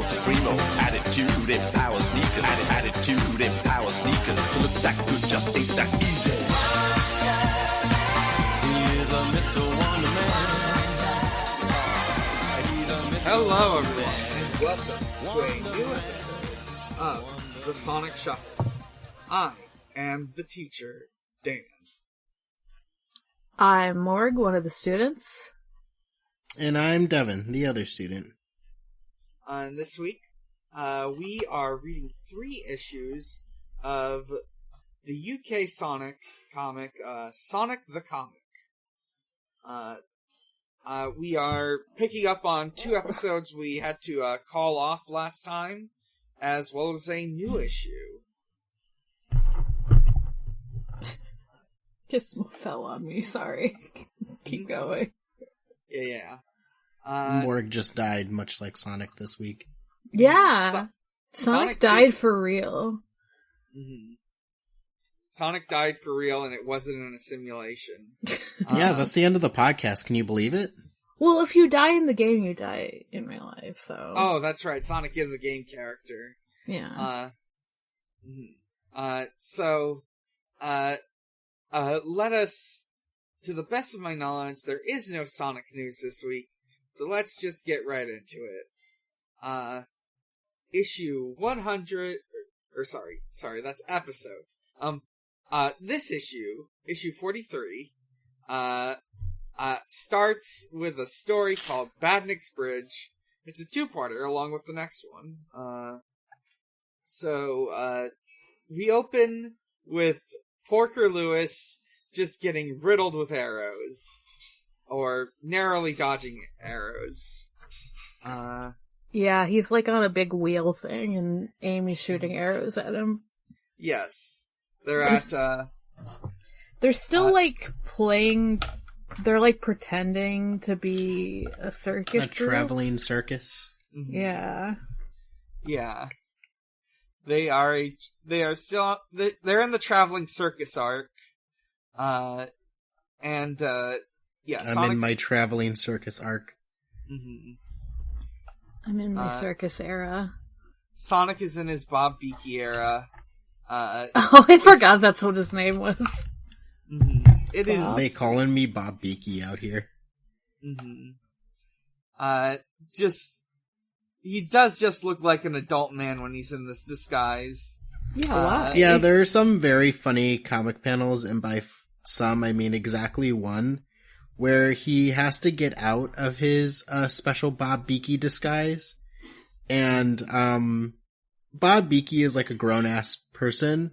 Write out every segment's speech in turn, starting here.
Supremo. Attitude empower sneakers. Attitude empower sneakers. To look that good just ain't that easy. He's a Mr. Wonderman. Hello, everyone, and welcome to a new episode of the Sonic Shuffle. I am the teacher, Dan. I'm Morg, one of the students. And I'm Devon, the other student. And this week, we are reading 3 issues of the UK Sonic comic, Sonic the Comic. We are picking up on 2 episodes we had to call off last time, as well as a new issue. Gizmo fell on me, sorry. Keep going. Yeah. Morg just died, much like Sonic this week. Yeah. Sonic died for real. Mm-hmm. Sonic died for real, and it wasn't in a simulation. Yeah, that's the end of the podcast. Can you believe it? Well, if you die in the game, you die in real life, so... Oh, that's right. Sonic is a game character. Yeah. Let us, to the best of my knowledge, there is no Sonic news this week, so let's just get right into it. Issue 100, sorry, that's episodes. This issue 43, starts with a story called Badnick's Bridge. It's a 2-parter along with the next one. We open with Porker Lewis just getting riddled with arrows. Or narrowly dodging arrows. Yeah, he's like on a big wheel thing, and Amy's shooting arrows at him. Yes. They're still like playing, they're like pretending to be a circus group. Traveling circus. Mm-hmm. Yeah. Yeah. They're in the traveling circus arc. Yeah. I'm Sonic's in my traveling circus arc. Mm-hmm. I'm in my circus era. Sonic is in his Bob Beakey era. Oh, I forgot that's what his name was. Mm-hmm. It is. Are they calling me Bob Beakey out here? Mm-hmm. He does just look like an adult man when he's in this disguise. Yeah, yeah, there are some very funny comic panels, and by some, I mean exactly one, where he has to get out of his special Bob Beakey disguise. And Bob Beakey is like a grown-ass person.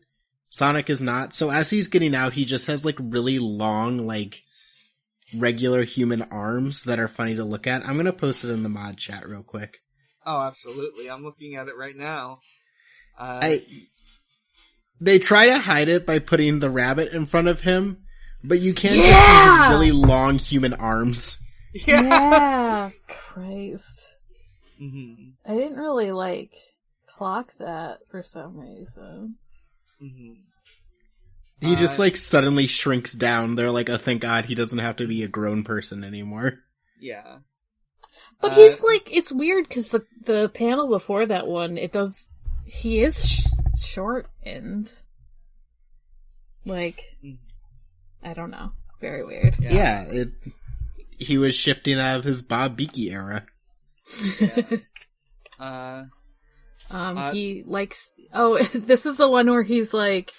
Sonic is not. So as he's getting out, he just has like really long, like regular human arms that are funny to look at. I'm going to post it in the mod chat real quick. Oh, absolutely. I'm looking at it right now. They try to hide it by putting the rabbit in front of him, but you can't just see his really long human arms. Yeah! Christ. Mm-hmm. I didn't really, clock that for some reason. Mm-hmm. He just, suddenly shrinks down. They're like, oh, thank God he doesn't have to be a grown person anymore. Yeah. But he's, it's weird, because the panel before that one, he is shortened. I don't know. Very weird. Yeah, he was shifting out of his Bob Beakey era. Yeah. He likes... Oh, this is the one where he's like,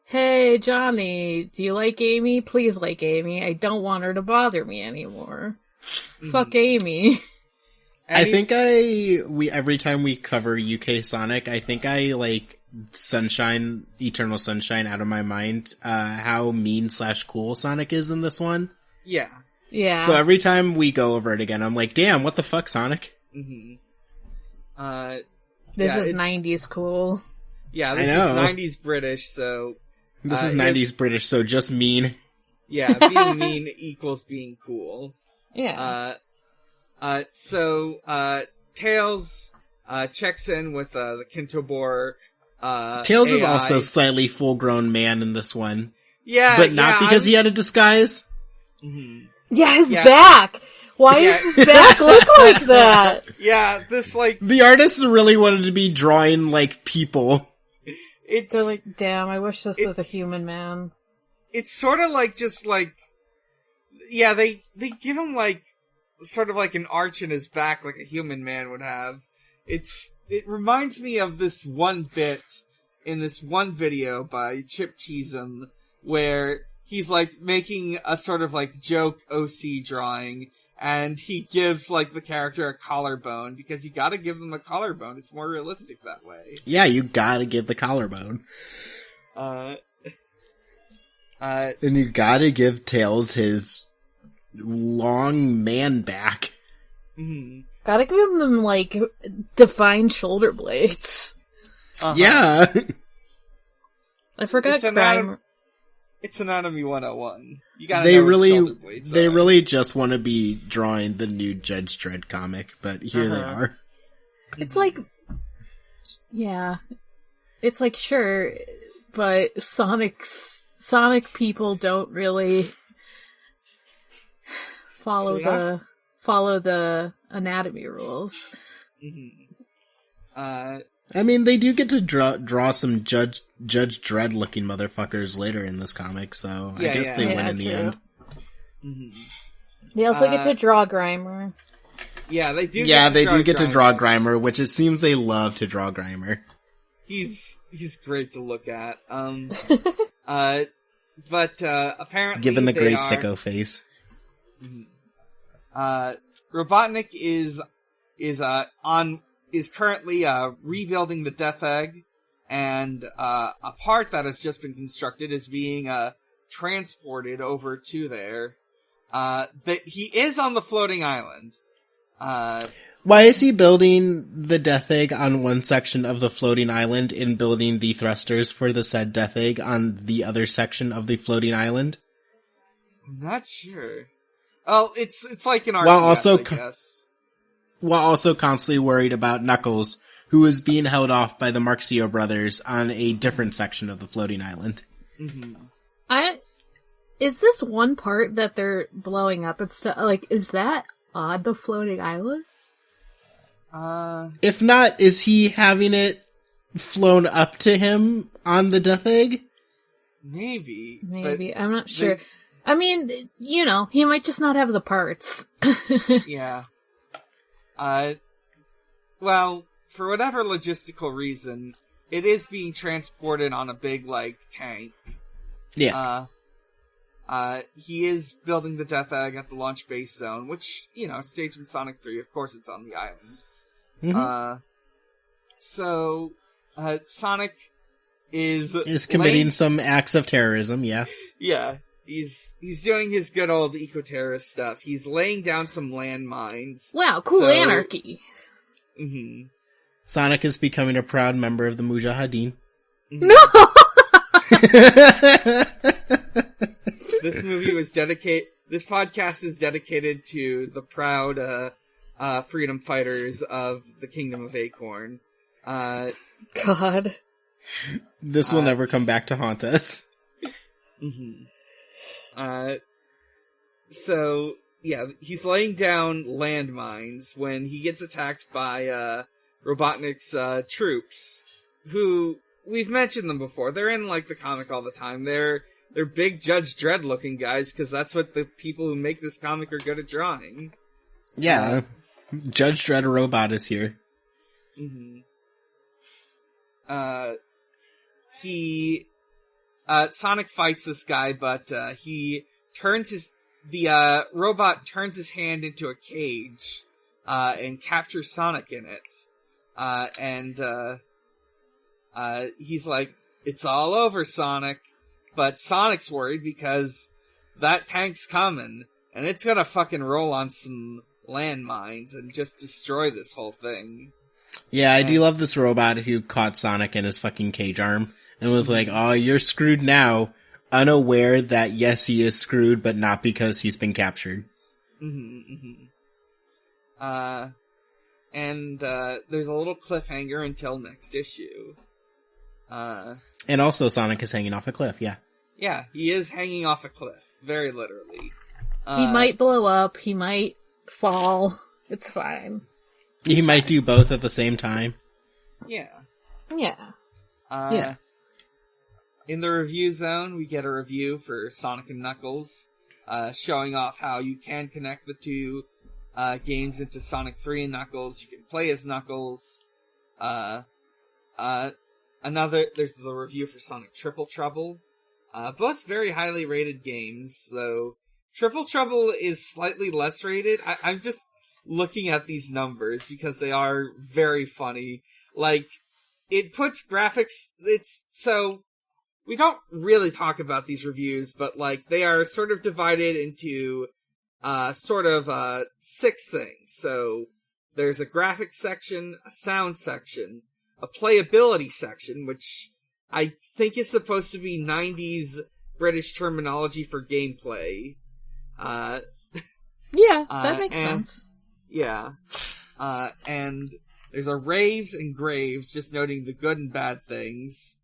hey, Johnny, do you like Amy? Please like Amy. I don't want her to bother me anymore. Fuck Amy. I think every time we cover UK Sonic, I think I Eternal Sunshine out of my mind, how mean/cool Sonic is in this one. Yeah. Yeah. So every time we go over it again, I'm like, damn, what the fuck, Sonic? Mm-hmm. This is 90s cool. Yeah, this is 90s British, so... This is 90s British, so just mean. Yeah, being mean equals being cool. Yeah. Tails checks in with the Kintobor Tails AI. is also slightly full-grown man in this one. Yeah, but not because he had a disguise. Mm-hmm. Yeah, his back! Why does his back look like that? Yeah, this, like... The artists really wanted to be drawing, like, people. They're like, damn, I wish this was a human man. It's sort of like, just like... Yeah, they give him, like, sort of like an arch in his back like a human man would have. It reminds me of this one bit in this one video by Chip Cheesem where he's, like, making a sort of, like, joke OC drawing, and he gives, like, the character a collarbone, because you gotta give him a collarbone. It's more realistic that way. Yeah, you gotta give the collarbone. And you gotta give Tails his long man back. Mm-hmm. Gotta give them, like, defined shoulder blades. Uh-huh. Yeah. I forgot Grimer. It's Anatomy 101. You gotta They know what shoulder blades are. really just want to be drawing the new Judge Dredd comic, but here they are. It's like, yeah. It's like, sure, but Sonic people don't really follow the anatomy rules. Mm-hmm. I mean, they do get to draw some Judge Dredd looking motherfuckers later in this comic, so I guess they win in the end. Mm-hmm. They also get to draw Grimer. Yeah, they do. Yeah, they do get to draw Grimer, which it seems they love to draw Grimer. He's great to look at. But apparently, given the great sicko face. Robotnik is currently rebuilding the Death Egg, and a part that has just been constructed is being transported over to there. He is on the floating island. Why is he building the Death Egg on one section of the floating island and building the thrusters for the said Death Egg on the other section of the floating island? I'm not sure. Oh, it's like an RTS, I guess. While also constantly worried about Knuckles, who is being held off by the Marxio brothers on a different section of the floating island. Mm-hmm. Is this one part that they're blowing up and stuff, like, is that on the floating island? If not, is he having it flown up to him on the Death Egg? Maybe. I'm not sure. I mean, you know, he might just not have the parts. Yeah. Well, for whatever logistical reason, it is being transported on a big, like, tank. Yeah. He is building the Death Egg at the launch base zone, which, you know, staged in Sonic 3, of course it's on the island. Mm-hmm. So, Sonic is committing some acts of terrorism, yeah. Yeah. He's doing his good old eco-terrorist stuff. He's laying down some landmines. Wow, cool anarchy. Mm-hmm. Sonic is becoming a proud member of the Mujahideen. Mm-hmm. No! This podcast is dedicated to the proud, freedom fighters of the Kingdom of Acorn. God. This will never come back to haunt us. Mm-hmm. So, yeah, he's laying down landmines when he gets attacked by, Robotnik's, troops, who, we've mentioned them before. They're in, like, the comic all the time. They're big Judge Dredd looking guys, because that's what the people who make this comic are good at drawing. Yeah. Judge Dredd robot is here. Mm-hmm. Sonic fights this guy, but, the robot turns his hand into a cage, and captures Sonic in it. He's like, it's all over, Sonic. But Sonic's worried because that tank's coming, and it's gonna fucking roll on some landmines and just destroy this whole thing. Yeah, I do love this robot who caught Sonic in his fucking cage arm and was like, oh, you're screwed now, unaware that yes, he is screwed, but not because he's been captured. Mm-hmm, mm-hmm. There's a little cliffhanger until next issue. And also Sonic is hanging off a cliff, yeah. Yeah, he is hanging off a cliff, very literally. He might blow up, he might fall. It's fine. You might do both at the same time. Yeah. Yeah. Yeah. In the review zone, we get a review for Sonic and Knuckles, showing off how you can connect the two games into Sonic 3 and Knuckles. You can play as Knuckles. There's the review for Sonic Triple Trouble. Both very highly rated games, though Triple Trouble is slightly less rated. I'm just looking at these numbers because they are very funny. Like, it puts graphics, we don't really talk about these reviews, but like, they are sort of divided into, 6 things. So, there's a graphics section, a sound section, a playability section, which I think is supposed to be 90s British terminology for gameplay. Yeah, that makes sense. Yeah. And there's a raves and graves, just noting the good and bad things.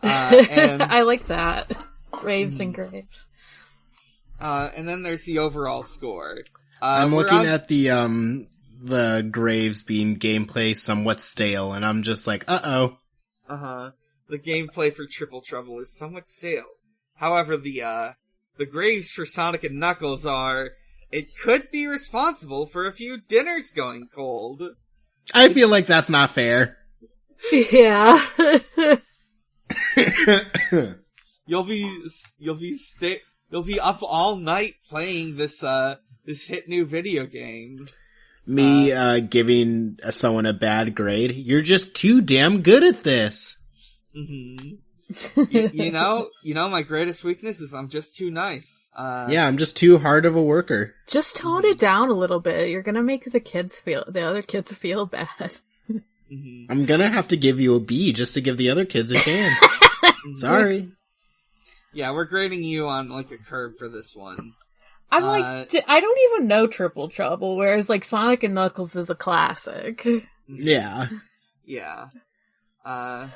And I like that. Raves and graves. And then there's the overall score. I'm looking at the graves being gameplay somewhat stale, and I'm just like, uh-oh. The gameplay for Triple Trouble is somewhat stale. However, the graves for Sonic and Knuckles are, it could be responsible for a few dinners going cold. I feel like that's not fair. Yeah. You'll be up all night playing this hit new video game. Me, giving someone a bad grade. You're just too damn good at this. Mm-hmm. you know, my greatest weakness is I'm just too nice. Yeah, I'm just too hard of a worker. Just tone it down a little bit. You're gonna make the other kids feel bad. I'm gonna have to give you a B just to give the other kids a chance. Sorry. Yeah, we're grading you on like a curve for this one. I'm like, I don't even know Triple Trouble, whereas like Sonic and Knuckles is a classic. Yeah. Yeah. But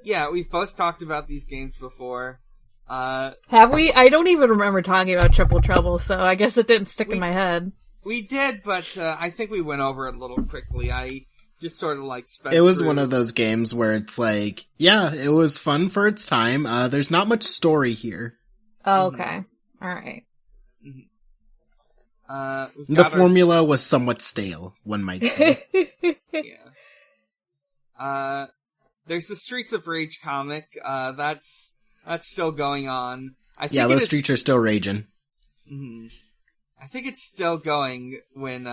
yeah, we've both talked about these games before. Have we? I don't even remember talking about Triple Trouble, so I guess it didn't stick in my head. We did, but I think we went over it a little quickly. I just sort of like sped It was through. one of those games where it's like, yeah, it was fun for its time. There's not much story here. Oh, okay. Alright. The formula was somewhat stale, one might say. Yeah. There's the Streets of Rage comic. That's still going on. I think those streets are still raging. Mm-hmm. I think it's still going when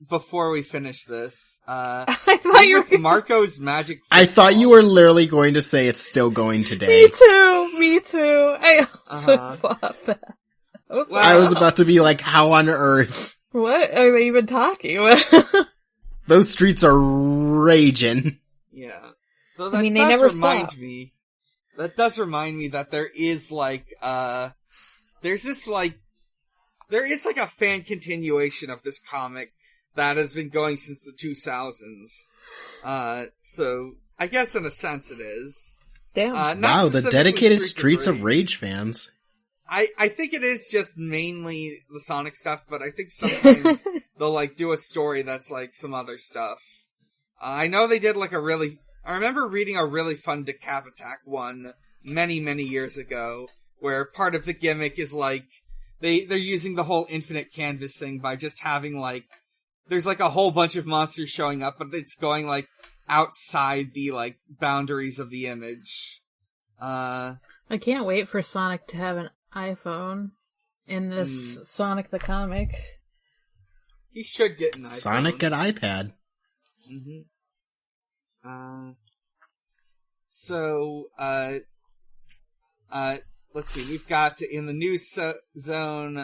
before we finish this. I thought you were Marco's Magic Football. I thought you were literally going to say it's still going today. Me too. I also thought that. I was about to be like, how on earth? What are they even talking about? Those streets are raging. Yeah. So I mean, they never stop. That does remind me that there is like, there is like a fan continuation of this comic that has been going since the 2000s. So I guess in a sense it is. Damn. Wow, the dedicated Streets of Rage fans. I think it is just mainly the Sonic stuff, but I think sometimes they'll like do a story that's like some other stuff. I know they did like I remember reading a really fun Decap Attack one many, many years ago, where part of the gimmick is like, they're using the whole infinite canvas thing by just having like, there's like a whole bunch of monsters showing up, but it's going like outside the like boundaries of the image. I can't wait for Sonic to have an iPhone in this Sonic the comic. He should get an iPhone. Sonic at iPad. Mm-hmm. Let's see, we've got in the news zone,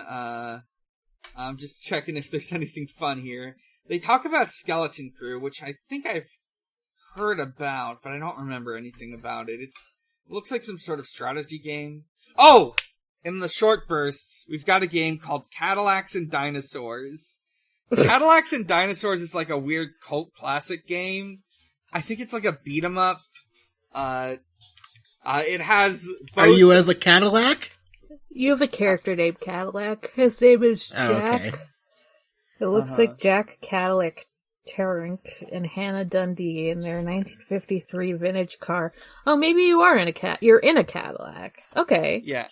I'm just checking if there's anything fun here. They talk about Skeleton Crew, which I think I've heard about, but I don't remember anything about it. It looks like some sort of strategy game. Oh! In the short bursts, we've got a game called Cadillacs and Dinosaurs. Cadillacs and Dinosaurs is like a weird cult classic game. I think it's like a beat 'em up. It has both... Are you as a Cadillac? You have a character named Cadillac. His name is Jack. Oh, okay. It looks like Jack Cadillac Tarrant and Hannah Dundee in their 1953 vintage car. Oh, maybe you are in a You're in a Cadillac. Okay. Yeah.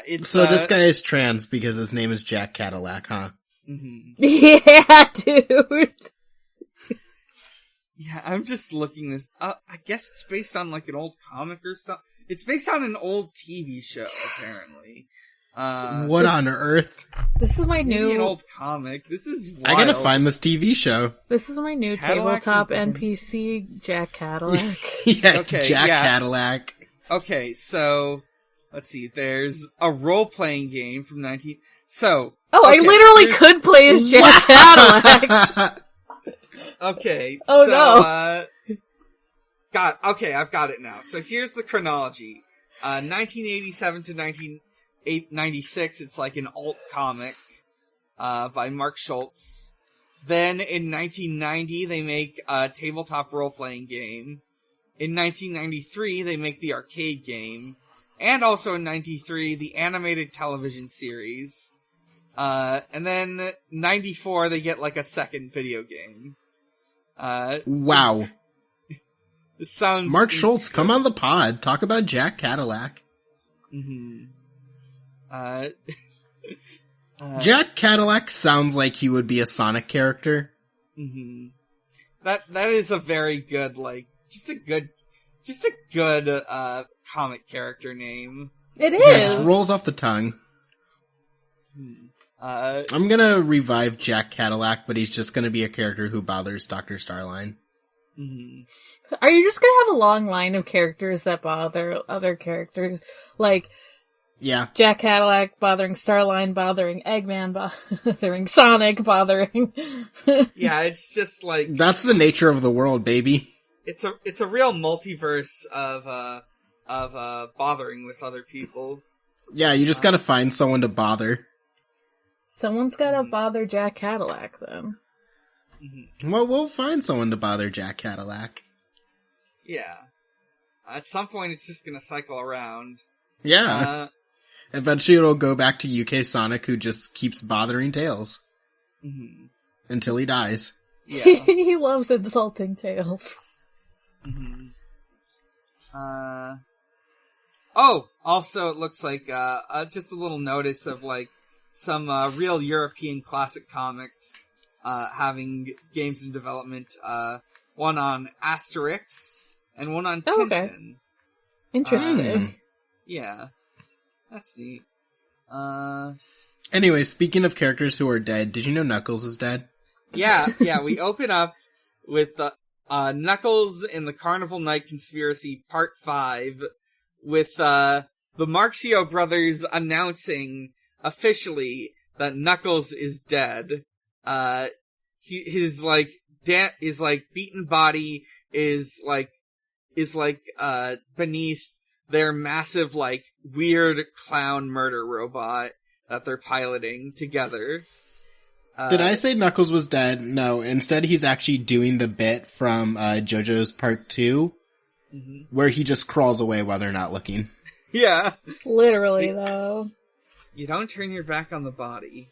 It's So this guy is trans because his name is Jack Cadillac, huh? Mm-hmm. Yeah, dude. Yeah, I'm just looking this up. I guess it's based on like an old comic or something. It's based on an old TV show, apparently. What on earth? This is my Maybe an new. old comic. This is wild. I gotta find this TV show. This is my new Cadillacs tabletop and- NPC, Jack Cadillac. Yeah, Okay, Jack yeah. Cadillac. Okay, so let's see. There's a role-playing game from 19. So. Oh, I okay, literally here's- could play as Jack Cadillac. Okay. Oh, so, no. Okay, I've got it now. So here's the chronology. 1987 to 1996, it's like an alt comic, by Mark Schultz. Then in 1990, they make a tabletop role-playing game. In 1993, they make the arcade game. And also in 93, the animated television series. And then 94, they get like a second video game. Wow. This sounds... Mark Schultz, come on the pod. Talk about Jack Cadillac. Mm-hmm. Jack Cadillac sounds like he would be a Sonic character. Mm-hmm. That is a very good, like, just a good comic character name. It Yeah, it is. just rolls off the tongue. I'm gonna revive Jack Cadillac, but he's just gonna be a character who bothers Dr. Starline. Mm-hmm. Are you just gonna have a long line of characters that bother other characters? Like, Yeah. Jack Cadillac bothering Starline, bothering Eggman, bothering Sonic, bothering... Yeah, it's just like... That's the nature of the world, baby. It's a real multiverse of bothering with other people. Yeah, you just gotta find someone to bother. Someone's gotta bother Jack Cadillac, then. Mm-hmm. Well, we'll find someone to bother Jack Cadillac. Yeah. At some point, it's just gonna cycle around. Yeah. Eventually it'll go back to UK Sonic, who just keeps bothering Tails. Mm-hmm. Until he dies. Yeah. He loves insulting Tails. Mm-hmm. Oh, also it looks like, just a little notice of, like, some, real European classic comics, having games in development, one on Asterix, and one on Tintin. Okay. Interesting. Yeah. That's neat. Anyway, speaking of characters who are dead, did you know Knuckles is dead? Yeah, we open up with, Knuckles in the Carnival Night Conspiracy Part 5, with, the Marxio brothers announcing officially that Knuckles is dead. His beaten body is beneath their massive, like, weird clown murder robot that they're piloting together. Did I say Knuckles was dead? No, instead he's actually doing the bit from JoJo's Part 2, where he just crawls away while they're not looking. Yeah. Literally, though. You don't turn your back on the body.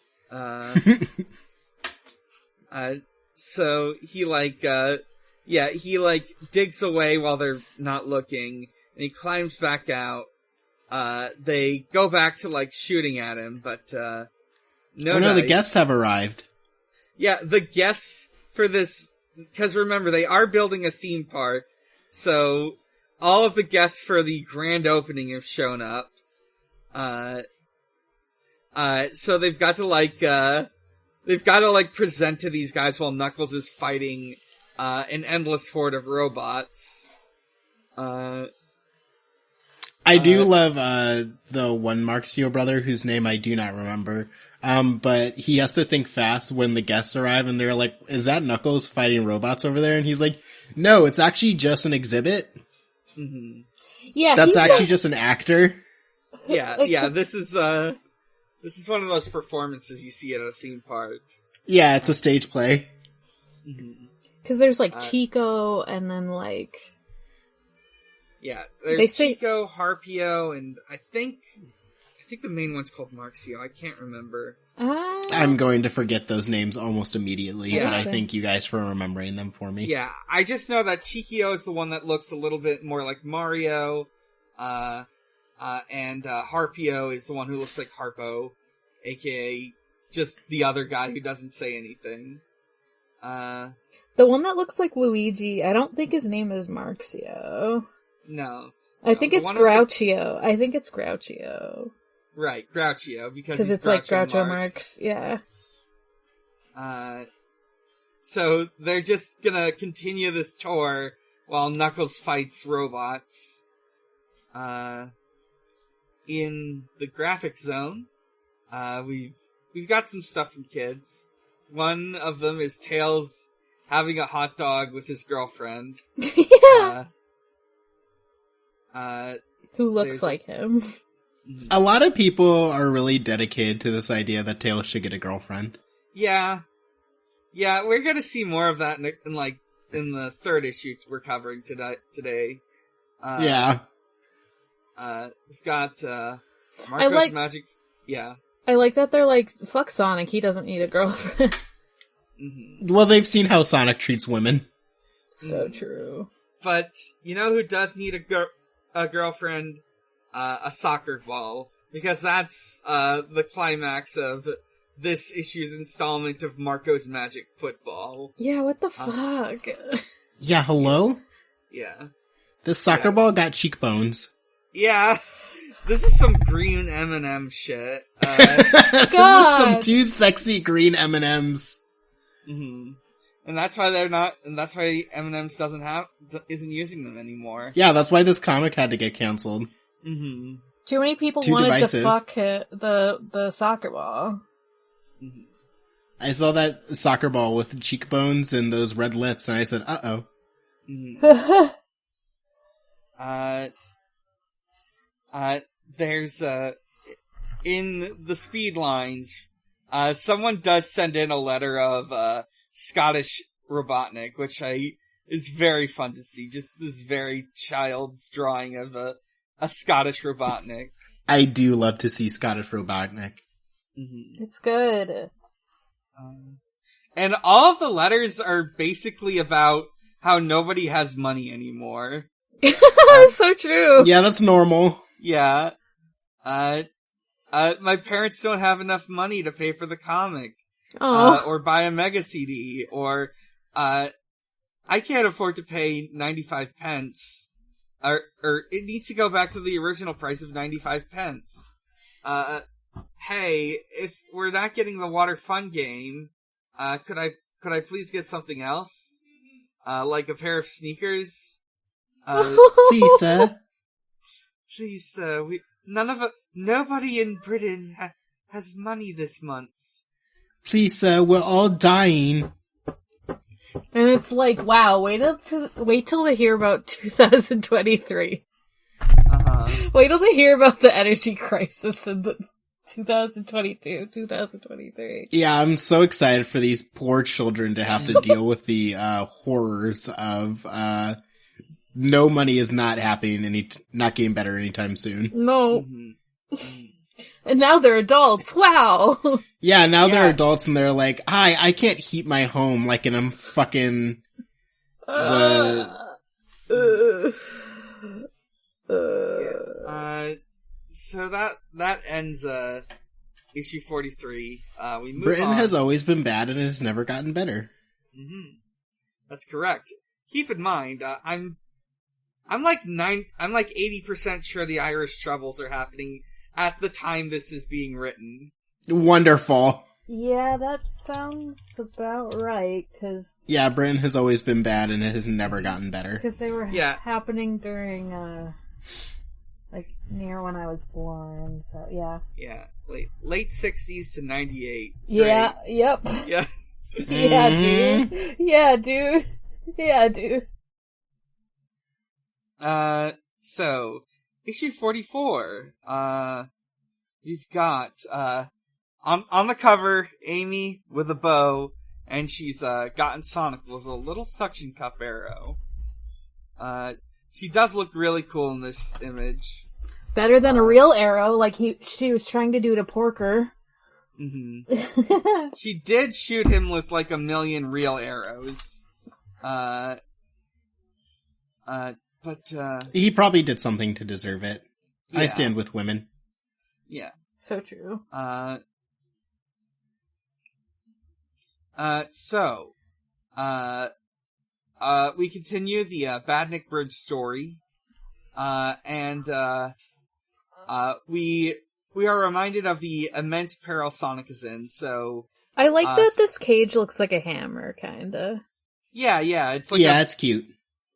So he digs away while they're not looking, and he climbs back out. They go back to, shooting at him, but, no, the guests have arrived. Yeah, the guests for this, because remember, they are building a theme park, so all of the guests for the grand opening have shown up. So they've got to, present to these guys while Knuckles is fighting, an endless horde of robots. I do love the one Marxio brother whose name I do not remember. But he has to think fast when the guests arrive and they're like, is that Knuckles fighting robots over there? And he's like, no, it's actually just an exhibit. Mm-hmm. Yeah, That's actually just an actor. Yeah, this is one of those performances you see at a theme park. Yeah, it's a stage play. Because there's, Chico, and then, Yeah, there's Chico, Harpio, and I think think the main one's called Marxio. I can't remember. I'm going to forget those names almost immediately, Yeah. but I thank you guys for remembering them for me. Yeah, I just know that Chikio is the one that looks a little bit more like Mario, and Harpio is the one who looks like Harpo, aka just the other guy who doesn't say anything. The one that looks like Luigi, I don't think his name is Marxio. No. I think it's Grouchio. I think it's Grouchio. Right, Grouchio, because it's like Groucho Marx. Yeah. So they're just gonna continue this tour while Knuckles fights robots. In the graphic zone, we've got some stuff from kids. One of them is Tails having a hot dog with his girlfriend. Yeah. Who looks like him. A lot of people are really dedicated to this idea that Tails should get a girlfriend. Yeah. Yeah, we're gonna see more of that in the third issue we're covering today. Yeah. We've got, Marco's Magic... Yeah. I like that they're like, fuck Sonic, he doesn't need a girlfriend. Mm-hmm. Well, they've seen how Sonic treats women. So true. But, you know who does need a girlfriend? A soccer ball. Because that's, the climax of this issue's installment of Marco's Magic Football. Yeah, what the fuck? Yeah, hello? Yeah. This soccer ball got cheekbones. Yeah. This is some green M&M shit. This is some too sexy green M&Ms. Mm-hmm. And that's why that's why M&M's isn't using them anymore. Yeah, that's why this comic had to get canceled. Mm-hmm. Too many people wanted to fuck the soccer ball. Mm-hmm. I saw that soccer ball with cheekbones and those red lips, and I said, uh-oh. Mm-hmm. There's, in the speed lines, someone does send in a letter of, Scottish Robotnik, which is very fun to see. Just this very child's drawing of a Scottish Robotnik. I do love to see Scottish Robotnik. Mm-hmm. It's good. And all of the letters are basically about how nobody has money anymore. So true. Yeah, that's normal. Yeah. My parents don't have enough money to pay for the comic. Or buy a Mega CD, or, I can't afford to pay 95 pence. Or it needs to go back to the original price of 95 pence. Hey, if we're not getting the Water Fun game, could I please get something else? Like a pair of sneakers? Please, sir. Please, sir, nobody in Britain has money this month. Please, sir, we're all dying. And it's like, wow, wait till they hear about 2023. Wait till they hear about the energy crisis in the 2022, 2023. Yeah, I'm so excited for these poor children to have to deal with the horrors of no money is not happening, not getting better anytime soon. No. Mm-hmm. And now they're adults. Wow. Yeah, now they're adults and they're like, hi, I can't heat my home like in a fucking... So that ends, issue 43. We move Britain on. has always been bad and has never gotten better. Mm-hmm. That's correct. Keep in mind, I'm like 80% sure the Irish Troubles are happening at the time this is being written. Wonderful. Yeah, that sounds about right, cause... Yeah, Britain has always been bad and it has never gotten better. Because they were happening during, like, near when I was born, so, yeah. Yeah, late 60s to 98. Yeah, right? Yep. Yeah. Yeah, dude. Yeah, dude. Yeah, dude. So, issue 44, we've got, on the cover, Amy with a bow, and she's, gotten Sonic with a little suction cup arrow. She does look really cool in this image. Better than a real arrow, like she was trying to do to Porker. Mm-hmm. She did shoot him with like 1,000,000 real arrows. But he probably did something to deserve it. Yeah. I stand with women. Yeah. So true. We continue the Badnik Bridge story. We are reminded of the immense peril Sonic is in, so... I like that this cage looks like a hammer, kinda. Yeah, it's like it's cute.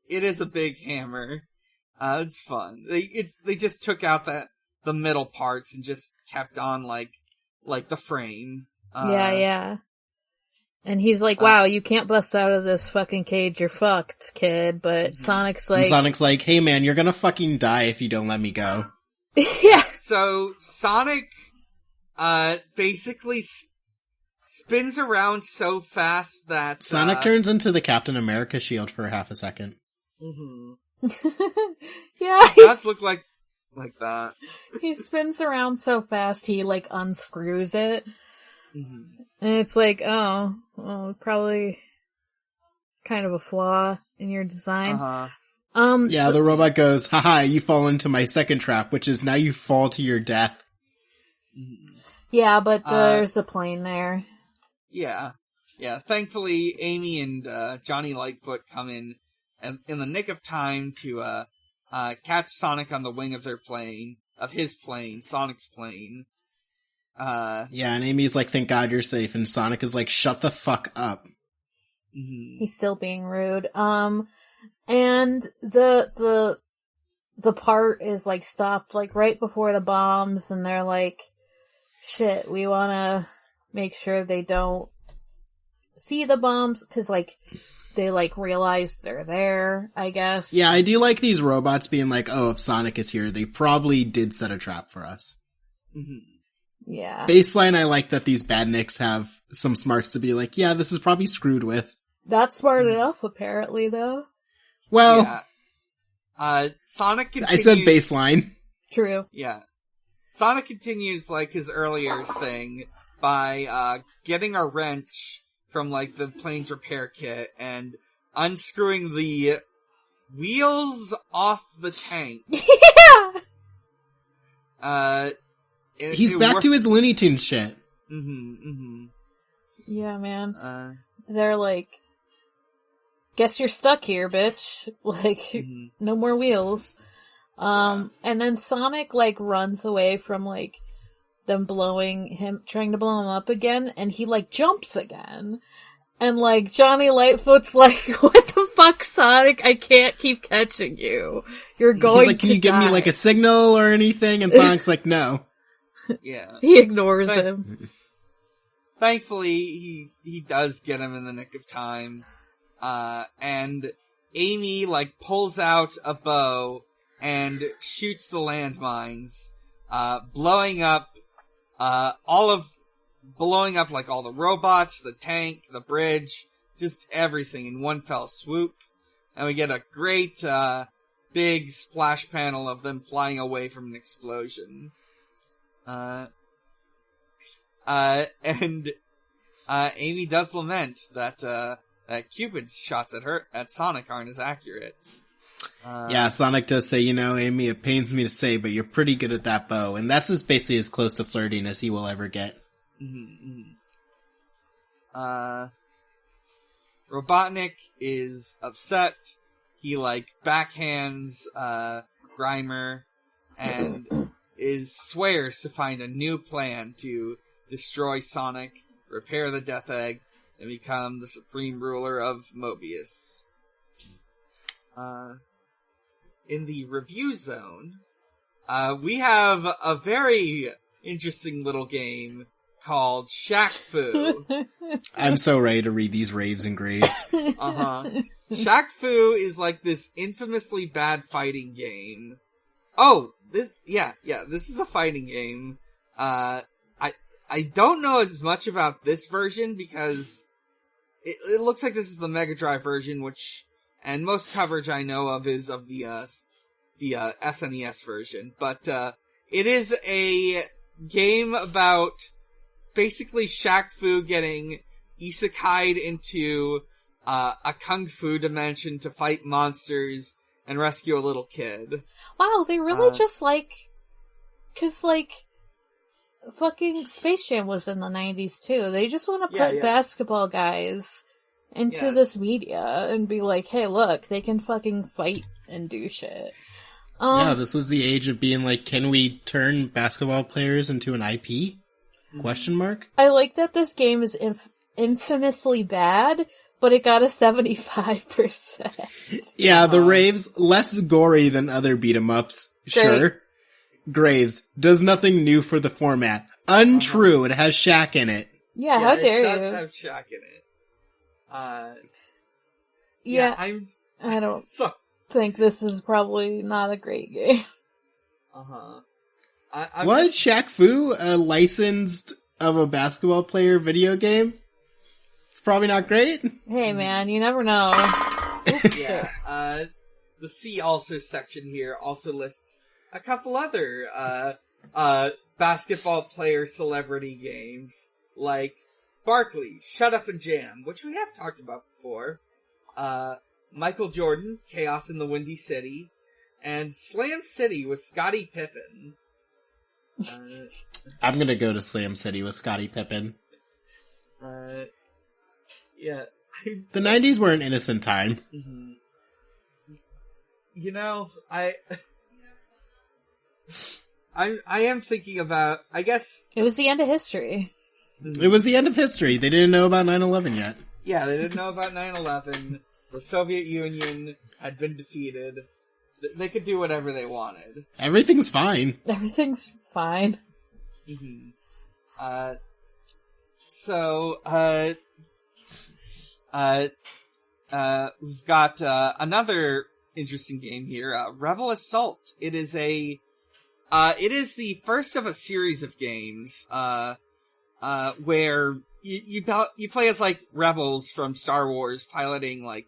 It is a big hammer. It's fun. They just took out the middle parts and just kept on like the frame. Yeah. And he's like, wow, you can't bust out of this fucking cage, you're fucked, kid. But Sonic's like, hey man, you're gonna fucking die if you don't let me go. Yeah. So Sonic, basically spins around so fast that... Sonic turns into the Captain America shield for half a second. Mm-hmm. Yeah. It does look like that. He spins around so fast, he like unscrews it. Mm-hmm. And it's like, oh, probably kind of a flaw in your design. Uh-huh. The robot goes, haha, you fall into my second trap, which is now you fall to your death. Yeah, but there's a plane there. Yeah. Thankfully, Amy and Johnny Lightfoot come in the nick of time to catch Sonic on the wing of his plane, Sonic's plane. And Amy's like, thank God you're safe, and Sonic is like, shut the fuck up. Mm-hmm. He's still being rude. And the part is like stopped like right before the bombs, and they're like, shit, we wanna make sure they don't see the bombs, cause like, they like realize they're there, I guess. Yeah, I do like these robots being like, oh, if Sonic is here, they probably did set a trap for us. Mm-hmm. Yeah. Baseline, I like that these badniks have some smarts to be like, yeah, this is probably screwed with. That's smart enough, apparently, though. Well, Sonic continues... I said baseline. True. Yeah. Sonic continues, like, his earlier thing by, getting a wrench from, like, the plane's repair kit and unscrewing the wheels off the tank. Yeah! He's back to his Looney Tunes shit. Yeah, man. They're like, guess you're stuck here, bitch. Like, no more wheels. And then Sonic, like, runs away from, like, them trying to blow him up again, and he, like, jumps again. And, like, Johnny Lightfoot's like, what the fuck, Sonic? I can't keep catching you. You're going to die. He's like, can you give me, like, a signal or anything? And Sonic's like, no. Yeah. He ignores him. Thankfully, he does get him in the nick of time. And Amy, like, pulls out a bow and shoots the landmines, blowing up like all the robots, the tank, the bridge, just everything in one fell swoop. And we get a great, big splash panel of them flying away from an explosion. And Amy does lament that Cupid's shots at Sonic aren't as accurate. Sonic does say, Amy, it pains me to say, but you're pretty good at that bow. And that's basically as close to flirting as he will ever get. Robotnik is upset. He, like, backhands, Grimer, and swears to find a new plan to destroy Sonic, repair the Death Egg, and become the supreme ruler of Mobius. In the review zone, we have a very interesting little game called Shaq Fu. I'm so ready to read these raves and graves. Shaq Fu is like this infamously bad fighting game. Oh, this is a fighting game. I don't know as much about this version because it looks like this is the Mega Drive version, and most coverage I know of is of the the SNES version. But it is a game about basically Shaq Fu getting isekai'd into a kung fu dimension to fight monsters and rescue a little kid. Wow, they really just cause fucking Space Jam was in the 90s too. They just want to put basketball guys into this media and be like, hey look, they can fucking fight and do shit. This was the age of being like, can we turn basketball players into an IP? Question mark? I like that this game is infamously bad, but it got a 75%. Yeah, the raves, less gory than other beat-em-ups. Sure. Graves, does nothing new for the format. Untrue, it has Shaq in it. Yeah, how dare you? It does have Shaq in it. I don't think this is probably not a great game. What? Shaq Fu, a licensed of a basketball player video game? It's probably not great. Hey man, you never know. The See Also section here also lists a couple other basketball player celebrity games, like Barkley, Shut Up and Jam, which we have talked about before, Michael Jordan, Chaos in the Windy City, and Slam City with Scottie Pippen. I'm gonna go to Slam City with Scottie Pippen. Yeah. The 90s were an innocent time. Mm-hmm. You know, I am thinking about, I guess... It was the end of history. It was the end of history. They didn't know about 9/11 yet. Yeah, they didn't know about 9/11. The Soviet Union had been defeated. They could do whatever they wanted. Everything's fine. Everything's fine. Mm-hmm. We've got another interesting game here, Rebel Assault. It is the first of a series of games, where you play as like rebels from Star Wars piloting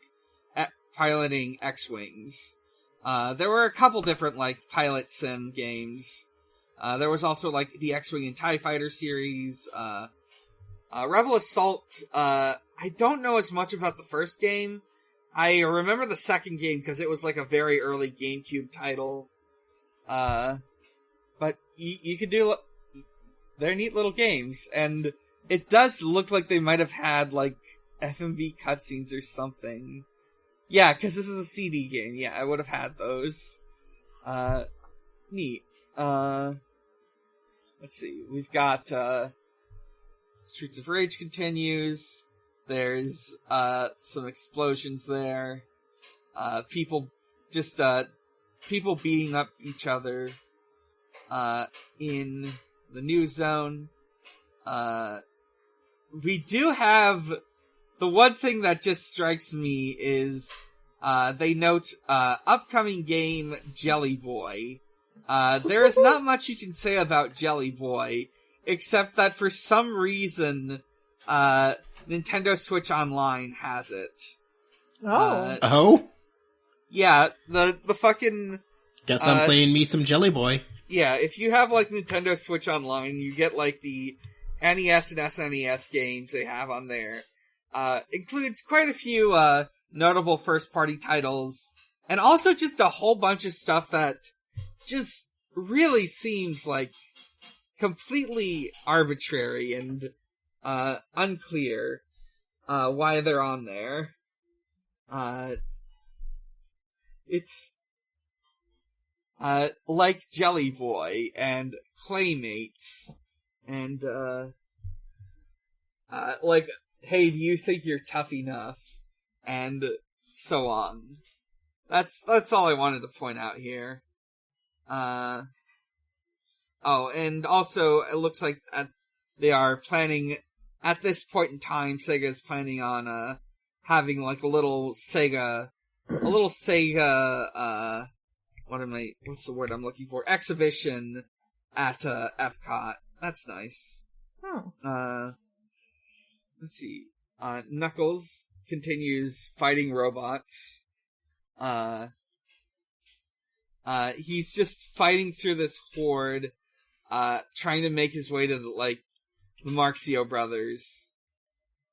X-Wings. There were a couple different like pilot sim games. There was also like the X-Wing and TIE Fighter series. Rebel Assault, I don't know as much about the first game. I remember the second game because it was like a very early GameCube title. But you could do, they're neat little games, and it does look like they might have had like FMV cutscenes or something. Yeah, because this is a CD game. Yeah, I would have had those. Neat. Let's see. We've got, Streets of Rage continues. There's, some explosions there. People beating up each other, in the news zone. We do have, the one thing that just strikes me is, they note, upcoming game Jelly Boy. There is not much you can say about Jelly Boy, except that for some reason, Nintendo Switch Online has it. Oh. Yeah, the fucking... Guess I'm playing me some Jelly Boy. Yeah, if you have, like, Nintendo Switch Online, you get, like, the NES and SNES games they have on there. Includes quite a few, notable first-party titles, and also just a whole bunch of stuff that just really seems, like, completely arbitrary and, unclear, why they're on there. It's, like Jelly Boy and Playmates and, like, hey, do you think you're tough enough? And so on. That's all I wanted to point out here. Oh, and also, it looks like they are planning, at this point in time, Sega's planning on, having like a little Sega, what's the word I'm looking for? Exhibition at, Epcot. That's nice. Oh. Let's see. Knuckles continues fighting robots. He's just fighting through this horde, trying to make his way to the Marxio brothers.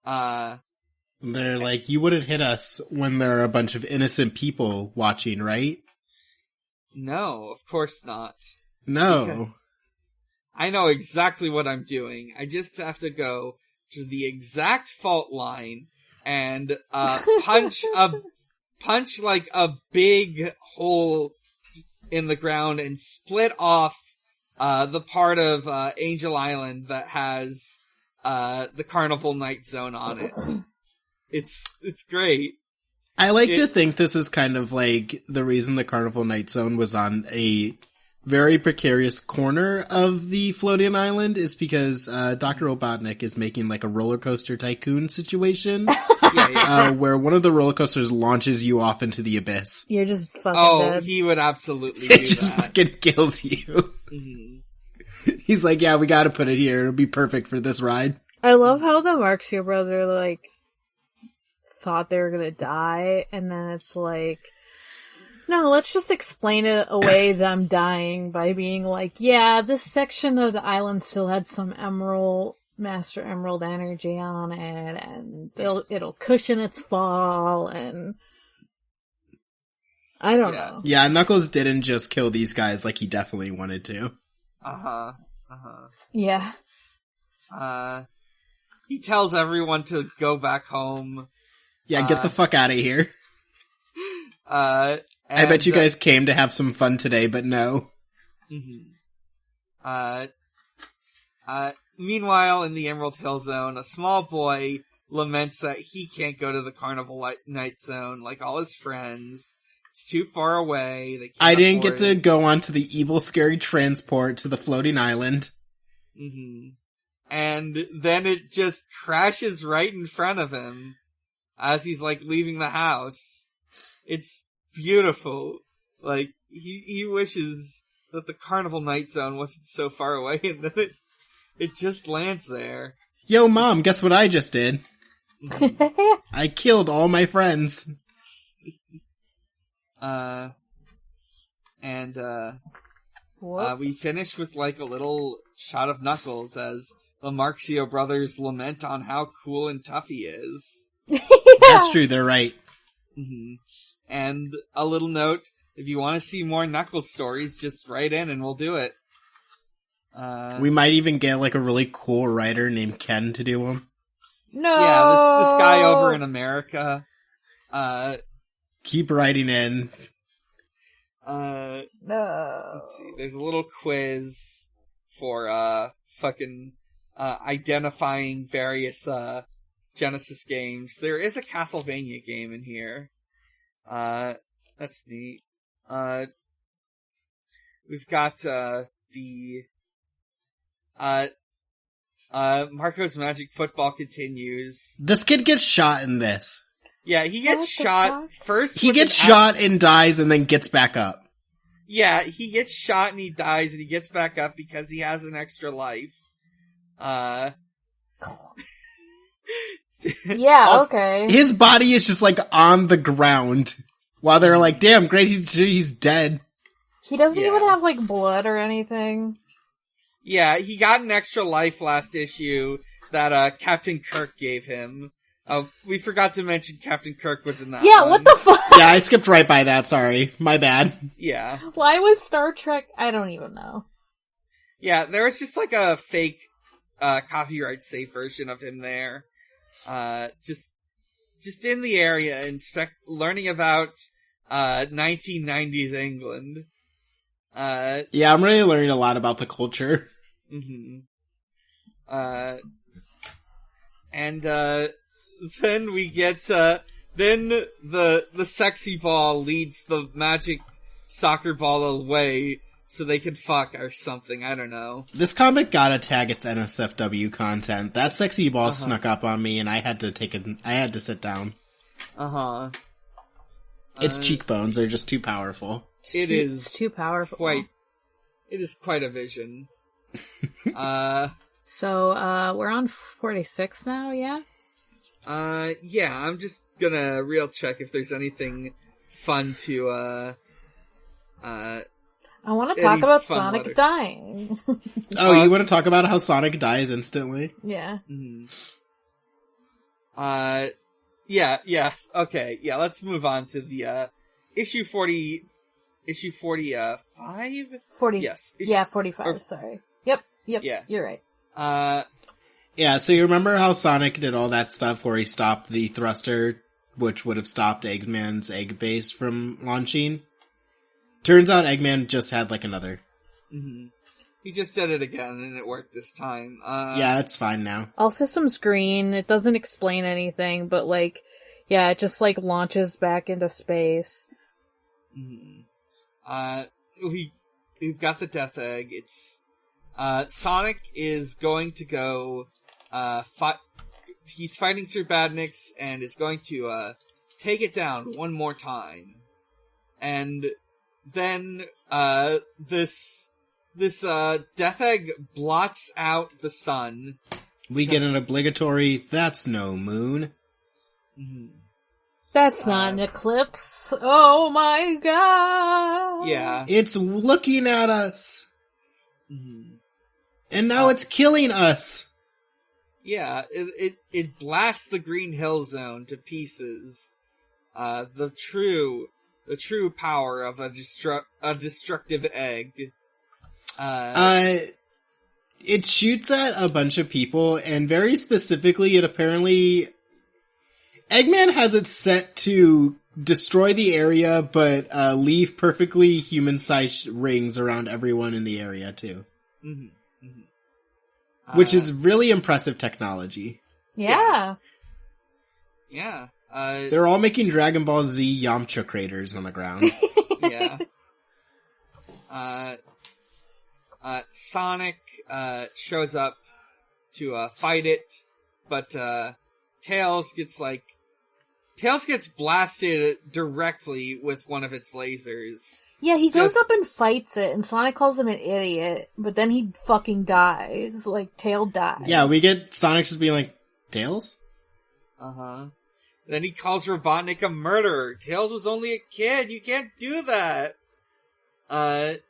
They're like, you wouldn't hit us when there are a bunch of innocent people watching, right? No, of course not. No. Because I know exactly what I'm doing. I just have to go to the exact fault line and punch like a big hole in the ground and split off the part of Angel Island that has the Carnival Night Zone on it. It's great. I like to think this is kind of like the reason the Carnival Night Zone was on a very precarious corner of the floating island is because Dr. Robotnik is making like a roller coaster tycoon situation where one of the roller coasters launches you off into the abyss. You're just fucking dead. He would absolutely do It just fucking kills you. Mm-hmm. He's like, yeah, we gotta put it here. It'll be perfect for this ride. I love how the Marxio brother, thought they were gonna die, and then it's like, no, let's just explain it away, them dying, by being like, yeah, this section of the island still had some Master Emerald energy on it, and it'll cushion its fall, and I don't know. Yeah, Knuckles didn't just kill these guys like he definitely wanted to. Yeah. He tells everyone to go back home. Yeah, get the fuck out of here. I bet you guys came to have some fun today, but no. Meanwhile, in the Emerald Hill Zone, a small boy laments that he can't go to the Carnival Night Zone like all his friends. It's too far away. They can't I didn't get afford to it. go onto the evil, scary transport to the floating island. And then it just crashes right in front of him as he's leaving the house. It's beautiful. He wishes that the Carnival Night Zone wasn't so far away, and then it just lands there. Yo, Mom, guess what I just did? I killed all my friends. We finish with a little shot of Knuckles as the Marxio brothers lament on how cool and tough he is. That's true, they're right. And a little note, if you want to see more Knuckles stories, just write in and we'll do it. We might even get a really cool writer named Ken to do them. No! Yeah, this guy over in America. Keep writing in. No. Let's see, there's a little quiz for, identifying various, Genesis games. There is a Castlevania game in here. That's neat. We've got, Marco's Magic Football continues. This kid gets shot in this. Yeah, he gets shot first. He gets shot and dies and then gets back up. Yeah, he gets shot and he dies and he gets back up because he has an extra life. Yeah, okay. His body is just on the ground while they're like, damn, great, he's dead. He doesn't even have blood or anything. Yeah, he got an extra life last issue that Captain Kirk gave him. We forgot to mention Captain Kirk was in that one. What the fuck? Yeah, I skipped right by that, sorry. My bad. Yeah. Why was Star Trek? I don't even know. Yeah, there was just a fake copyright safe version of him there. Just in the area and learning about 1990s England. Yeah, I'm really learning a lot about the culture. Then we get, then the sexy ball leads the magic soccer ball away so they can fuck or something, I don't know. This comic gotta tag its NSFW content. That sexy ball snuck up on me and I had to sit down. Its cheekbones are just too powerful. It is too powerful. It is quite a vision. So, we're on 46 now, yeah? Yeah, I'm just gonna real check if there's anything fun to, I want to talk about Sonic dying. Oh, you want to talk about how Sonic dies instantly? Yeah. Yeah. Okay. Yeah. Let's move on to the issue 40. Issue 45? 40. Yes. 45. Sorry. Yep. Yeah. You're right. Yeah, so you remember how Sonic did all that stuff where he stopped the thruster, which would have stopped Eggman's egg base from launching? Turns out Eggman just had, like, another. He just said it again, and it worked this time. Yeah, it's fine now. All systems green. It doesn't explain anything, but, like, yeah, it just, like, launches back into space. We've got the Death Egg. It's, Sonic is going to go, he's fighting through Badniks and is going to, take it down one more time. And then, this Death Egg blots out the sun. We get an obligatory, that's no moon. That's not an eclipse. Oh my god. Yeah. It's looking at us. And now it's killing us. Yeah, it blasts the Green Hill Zone to pieces. The true power of a destructive egg. It shoots at a bunch of people, and very specifically, it apparently... Eggman has it set to destroy the area, but leave perfectly human-sized rings around everyone in the area, too. Which is really impressive technology. Yeah. Yeah. They're all making Dragon Ball Z Yamcha craters on the ground. Yeah. Sonic shows up to fight it, but Tails gets blasted directly with one of its lasers. Yeah, he goes up and fights it, and Sonic calls him an idiot, but then he fucking dies. Like, Tail dies. Yeah, we get Sonic just being like, Tails? Then he calls Robotnik a murderer. Tails was only a kid. You can't do that. I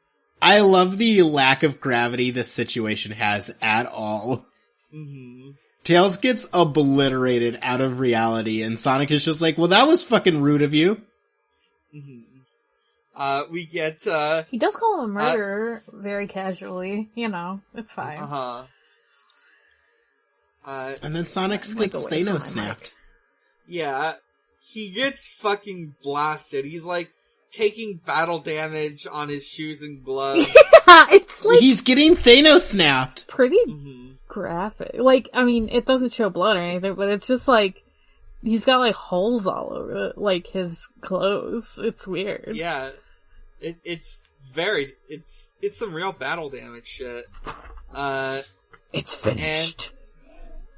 love the lack of gravity this situation has at all. Tails gets obliterated out of reality, and Sonic is just like, well, that was fucking rude of you. We get, He does call him a murderer, very casually. You know, it's fine. And then Sonic gets Thanos snapped. Yeah, he gets fucking blasted. He's like, taking battle damage on his shoes and gloves. Yeah, it's like... He's getting Thanos snapped. Pretty graphic. Like, I mean, it doesn't show blood or anything, but it's just like, he's got like holes all over it, like his clothes. It's weird. Yeah. It's some real battle damage shit. It's finished.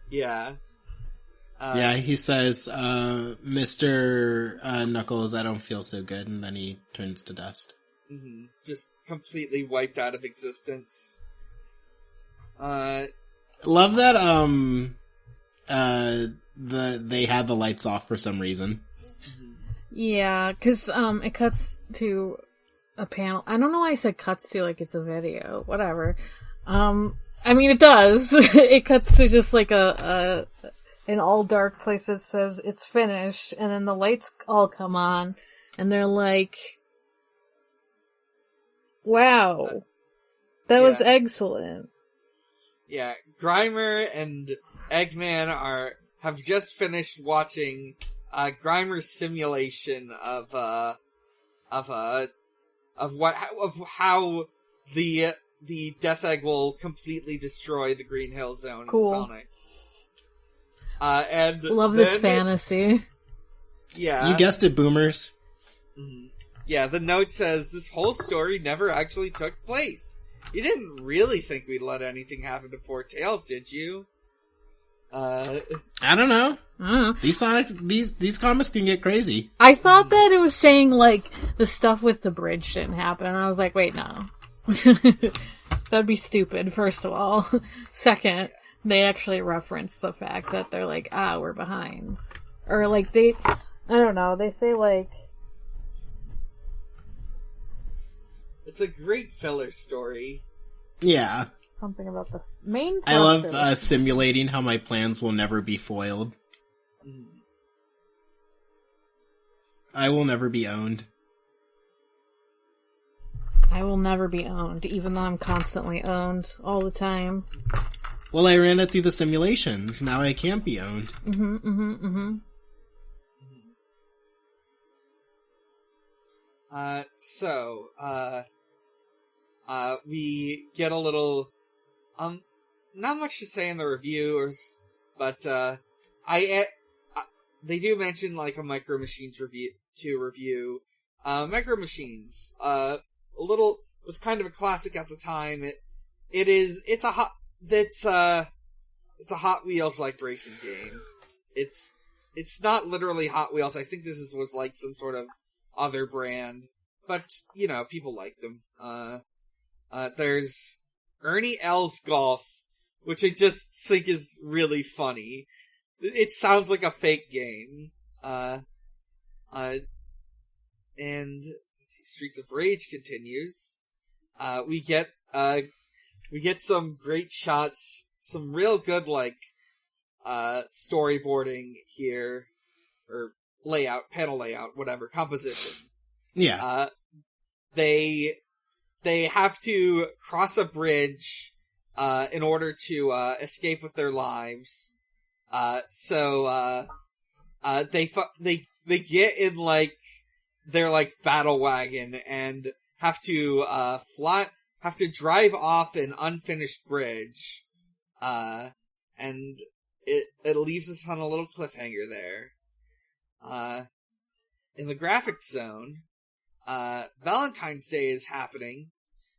Yeah. Yeah, he says, Mr. Knuckles, I don't feel so good, and then he turns to dust. Just completely wiped out of existence. Love that, they had the lights off for some reason. Yeah, cause, it cuts to a panel. I don't know why I said cuts to, like it's a video. Whatever. I mean, it does. It cuts to just like an all dark place that says it's finished, and then the lights all come on, and they're like, wow, that was excellent. Yeah, Grimer and Eggman have just finished watching Grimer's simulation of how the Death Egg will completely destroy the Green Hill Zone in Sonic. And love this fantasy. Yeah. You guessed it, boomers. Yeah, the note says, this whole story never actually took place. You didn't really think we'd let anything happen to poor Tails, did you? I don't know. These comics can get crazy. I thought that it was saying, like, the stuff with the bridge didn't happen, and I was like, wait, no. That'd be stupid, first of all. Second, they actually reference the fact that they're like, we're behind. Or, like, I don't know, they say, like, It's a great filler story. Yeah. Something about the main I love simulating how my plans will never be foiled. I will never be owned. I will never be owned, even though I'm constantly owned all the time. Well, I ran it through the simulations. Now I can't be owned. We get a little, not much to say in the reviewers, but, they do mention, like, a Micro Machines review. Micro Machines, was kind of a classic at the time. It's a Hot Wheels-like racing game. It's not literally Hot Wheels. I think this was like some sort of other brand, but, you know, people like them. There's Ernie L's Golf, which I just think is really funny. It sounds like a fake game. And Streets of Rage continues. We get some great shots, some real good, like, storyboarding here, or panel layout, whatever, composition. Yeah. They have to cross a bridge, in order to, escape with their lives. So they get in, like, their, like, battle wagon and have to drive off an unfinished bridge. And it leaves us on a little cliffhanger there. In the graphics zone, Valentine's Day is happening,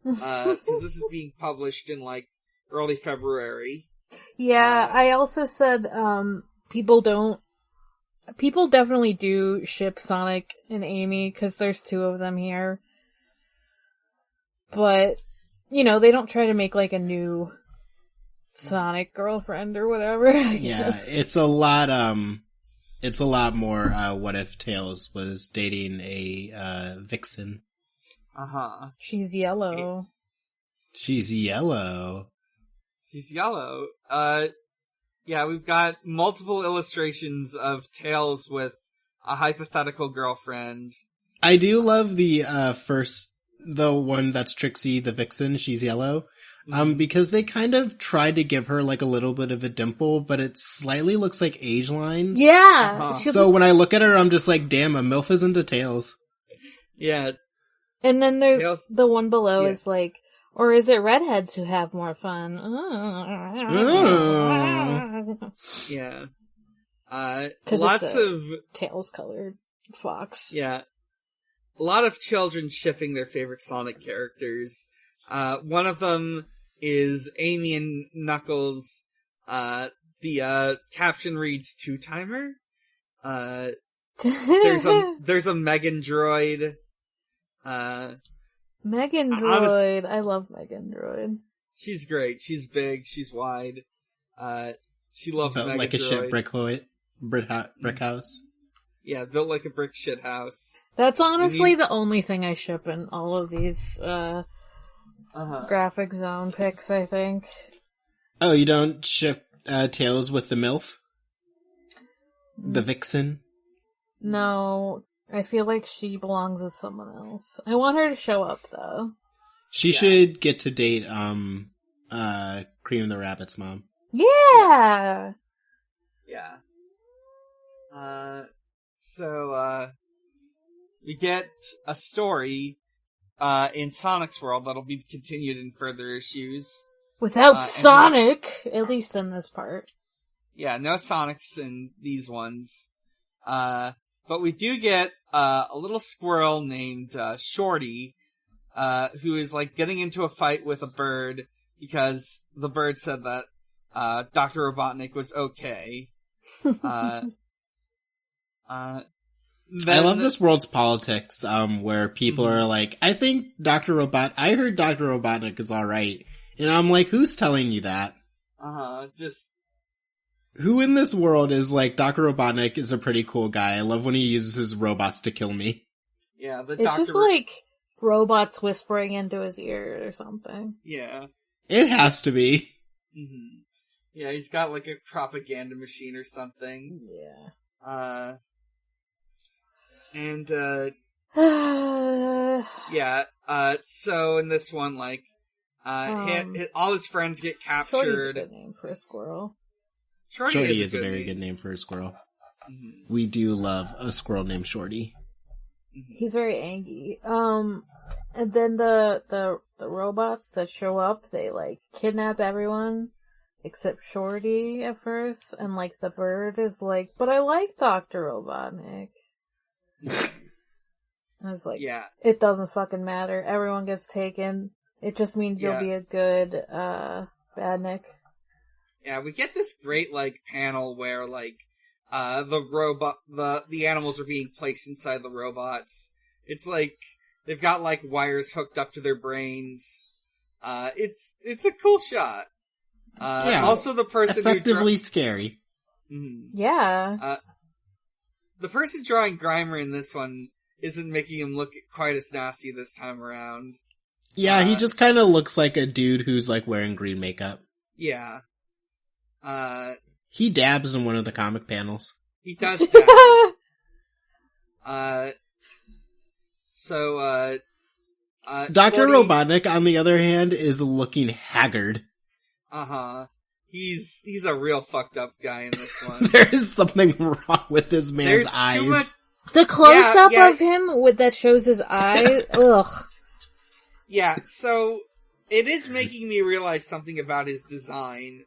cause this is being published in, like, early February. Yeah, I also said, people definitely do ship Sonic and Amy, cause there's two of them here. But, you know, they don't try to make, like, a new Sonic girlfriend or whatever. Yeah, it's a lot more, what if Tails was dating a vixen. She's yellow. She's yellow. Yeah, we've got multiple illustrations of Tails with a hypothetical girlfriend. I do love the one that's Trixie the vixen, she's yellow. Because they kind of tried to give her, like, a little bit of a dimple, but it slightly looks like age lines. Yeah! So when I look at her, I'm just like, damn, a MILF isn't a Tails. Yeah. And then there's the one below is like, or is it redheads who have more fun? Yeah. Lots of Tails-colored fox. Yeah. A lot of children shipping their favorite Sonic characters. One of them is Amy and Knuckles. The caption reads two-timer. There's a Megan droid. Megan droid. I love Megan droid. She's great. She's big. She's wide. She loves built Megan like a droid. shit brick house. Yeah, built like a brick shit house. That's honestly the only thing I ship in all of these, graphic zone picks, I think. Oh, you don't ship, Tails with the MILF? The vixen? No, I feel like she belongs with someone else. I want her to show up, though. She should get to date, Cream the Rabbit's mom. Yeah! Yeah. So, we get a story, in Sonic's world that'll be continued in further issues. Without Sonic! At least in this part. Yeah, no Sonics in these ones. But we do get, a little squirrel named, Shorty, who is, like, getting into a fight with a bird because the bird said that, Dr. Robotnik was okay. I love this world's politics, where people are like, I heard Dr. Robotnik is alright. And I'm like, who's telling you that? Who in this world is like, Dr. Robotnik is a pretty cool guy. I love when he uses his robots to kill me. Yeah, It's just like, robots whispering into his ear or something. Yeah. It has to be. Mm-hmm. Yeah, he's got like a propaganda machine or something. Yeah. So in this one, like, all his friends get captured. Shorty's a good name for a squirrel. Shorty is a very good name for a squirrel. Mm-hmm. We do love a squirrel named Shorty. Mm-hmm. He's very angry. And then the robots that show up, they like kidnap everyone except Shorty at first, and like the bird is like, "But I like Dr. Robotnik." I was like, yeah, it doesn't fucking matter. Everyone gets taken. It just means you'll be a good badnik. Yeah, we get this great like panel where like the animals are being placed inside the robots. It's like they've got like wires hooked up to their brains. It's a cool shot. Also, the person effectively scary. Mm-hmm. Yeah. The person drawing Grimer in this one isn't making him look quite as nasty this time around. Yeah, he just kind of looks like a dude who's like wearing green makeup. Yeah. He dabs in one of the comic panels. He does dab. Dr. Shorty, Robotnik, on the other hand, is looking haggard. Uh-huh. He's a real fucked up guy in this one. There is something wrong with this man's eyes. Too much... The close-up of him that shows his eye, ugh. Yeah, so it is making me realize something about his design.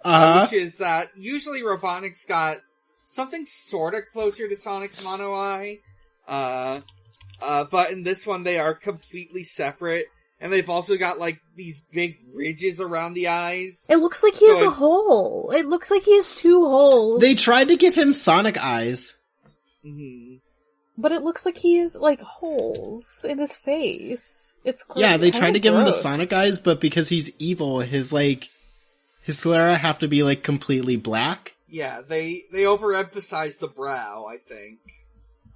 Which is that usually Robotnik's got something sort of closer to Sonic's mono eye. But in this one they are completely separate. And they've also got, like, these big ridges around the eyes. It looks like he has a hole. It looks like he has two holes. They tried to give him Sonic eyes. Mm-hmm. But it looks like he has, like, holes in his face. It's Yeah, they tried to give him the Sonic eyes, but because he's evil, his sclera have to be, like, completely black. Yeah, they overemphasize the brow, I think.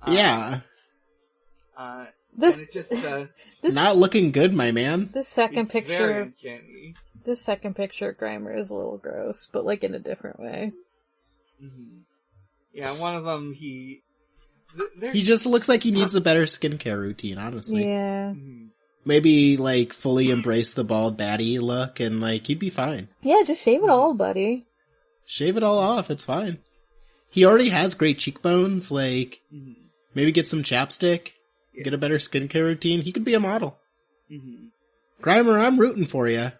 Yeah. This not looking good, my man. This second picture, very uncanny. This second picture of Grimer is a little gross, but like in a different way. Mm-hmm. Yeah, one of them he just looks like he needs a better skincare routine, honestly. Yeah. Mm-hmm. Maybe like fully embrace the bald baddie look, and like he'd be fine. Yeah, just shave it all, buddy. Shave it all off. It's fine. He already has great cheekbones. Like maybe get some chapstick. Get a better skincare routine. He could be a model. Mm-hmm. Grimer, I'm rooting for you.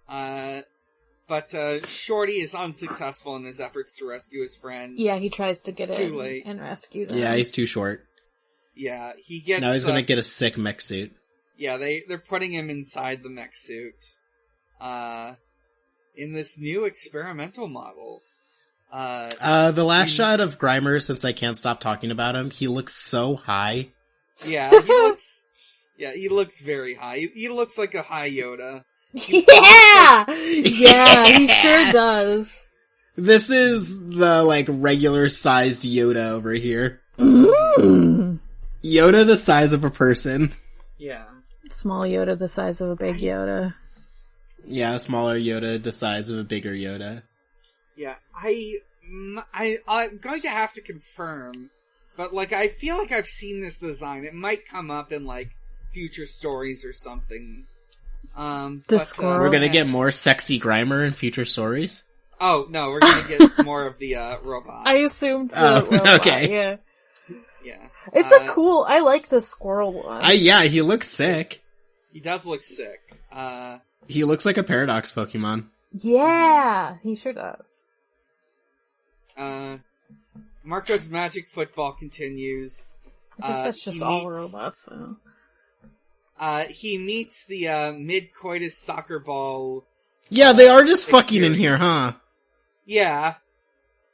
Yeah. But Shorty is unsuccessful in his efforts to rescue his friends. Yeah, he tries to get too late. And rescue them. Yeah, he's too short. Yeah, he gets... Now he's gonna get a sick mech suit. Yeah, they're putting him inside the mech suit. In this new experimental model. The last shot of Grimer, since I can't stop talking about him, he looks so high. Yeah, he looks very high. He looks like a high Yoda. Yeah! Yeah, he sure does. This is the, like, regular-sized Yoda over here. Mm. Yoda the size of a person. Yeah. Small Yoda the size of a big Yoda. Yeah, a smaller Yoda the size of a bigger Yoda. Yeah, I'm going to have to confirm, but, like, I feel like I've seen this design. It might come up in, like, future stories or something. We're gonna get more sexy Grimer in future stories? Oh, no, we're gonna get more of the, robot. I assumed the robot, okay. Yeah. Yeah. It's I like the squirrel one. Yeah, he looks sick. He does look sick. He looks like a Paradox Pokemon. Yeah, he sure does. Marco's magic football continues. I guess that's just all robots, though. He meets the, mid-coitus soccer ball. Yeah, they are just fucking in here, huh? Yeah.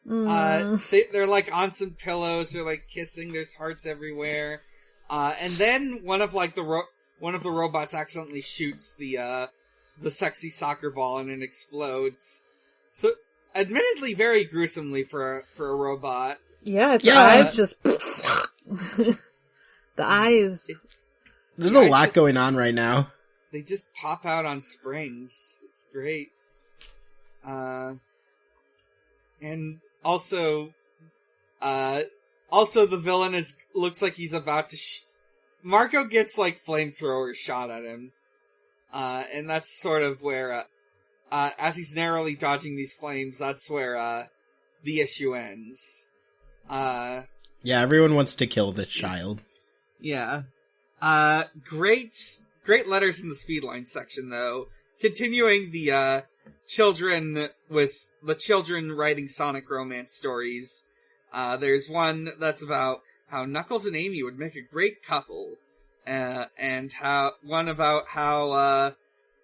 They're like on some pillows, they're like kissing, there's hearts everywhere. And then one of the robots accidentally shoots the sexy soccer ball and it explodes. So, admittedly very gruesomely for a robot. Yeah, its eyes just... the eyes... There's a lot going on right now. They just pop out on springs. It's great. And also the villain looks like he's about to Marco gets, like, flamethrower shot at him. And that's sort of where, as he's narrowly dodging these flames, that's where, the issue ends. Yeah, everyone wants to kill this child. Yeah. Great letters in the Speedline section, though. Continuing the, children writing Sonic romance stories. There's one that's about how Knuckles and Amy would make a great couple. And one about how,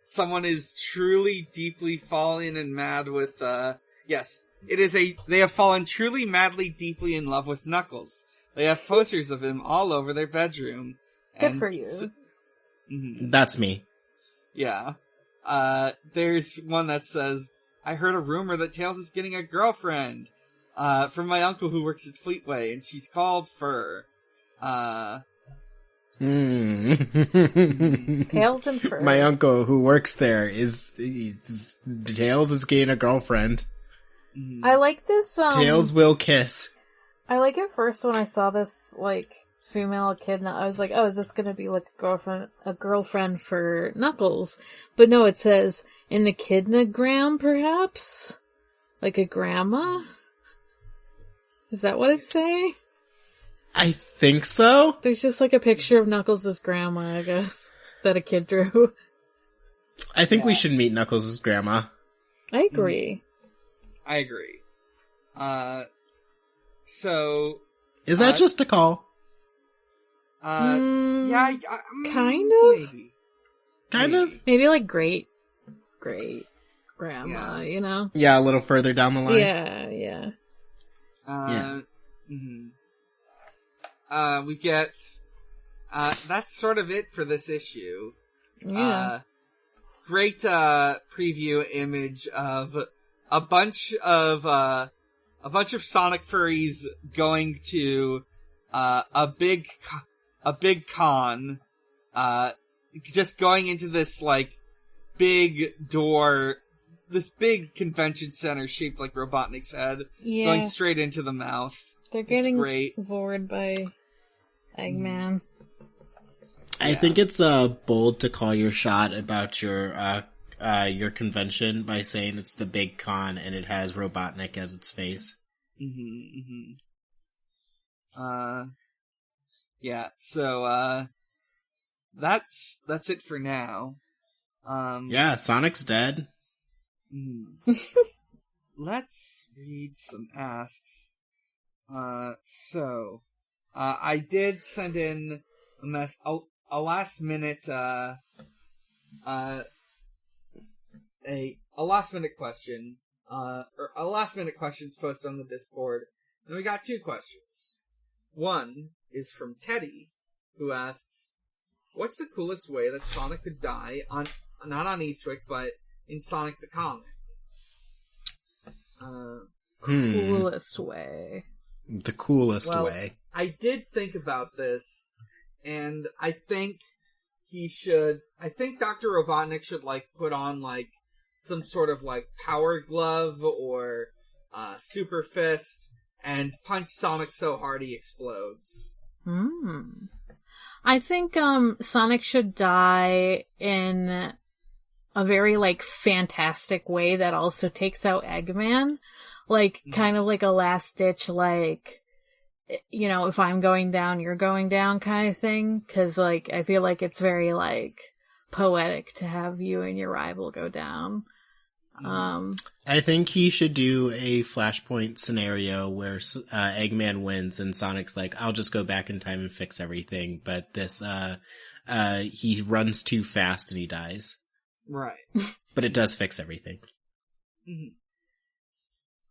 someone is truly, deeply fallen and mad with, yes. They have fallen truly, madly, deeply in love with Knuckles. They have posters of him all over their bedroom. Good for you. That's me. Yeah. There's one that says, I heard a rumor that Tails is getting a girlfriend, from my uncle who works at Fleetway, and she's called Fur. Tails and Fur. My uncle who works there Tails is getting a girlfriend. I like this, Tails will kiss. I like it first when I saw this, like, female echidna. I was like, oh, is this gonna be, like, a girlfriend for Knuckles? But no, it says, an echidnagram, perhaps? Like a grandma? Is that what it's saying? I think so. There's just, like, a picture of Knuckles' grandma, I guess, that a kid drew. I think we should meet Knuckles' grandma. I agree. I agree. So... Is that just a call? Yeah, kind of? Maybe. Kind of? Maybe like great grandma, you know? Yeah, a little further down the line. Yeah. We get, that's sort of it for this issue. Yeah. Great, preview image of a bunch of Sonic furries going to, a big con, just going into this, like, big door, this big convention center shaped like Robotnik's head, going straight into the mouth. They're getting bored by Eggman. I think it's bold to call your shot about your convention by saying it's the big con and it has Robotnik as its face. Yeah, so, that's it for now. Yeah, Sonic's dead. Let's read some asks. I did send in a last minute, a last minute question, or a last minute questions posted on the Discord, and we got 2 questions. One is from Teddy, who asks, what's the coolest way that Sonic could die not on Eastwick, but in Sonic the Comic? Coolest way. The coolest way. I did think about this, and I think Dr. Robotnik should, like, put on, like, some sort of, like, power glove or, super fist, and punch Sonic so hard he explodes. I think, Sonic should die in a very, like, fantastic way that also takes out Eggman. Like, kind of like a last-ditch, like, you know, if I'm going down, you're going down kind of thing. 'Cause, like, I feel like it's very, like, poetic to have you and your rival go down. I think he should do a Flashpoint scenario where Eggman wins and Sonic's like, I'll just go back in time and fix everything. But this, he runs too fast and he dies. Right. But it does fix everything.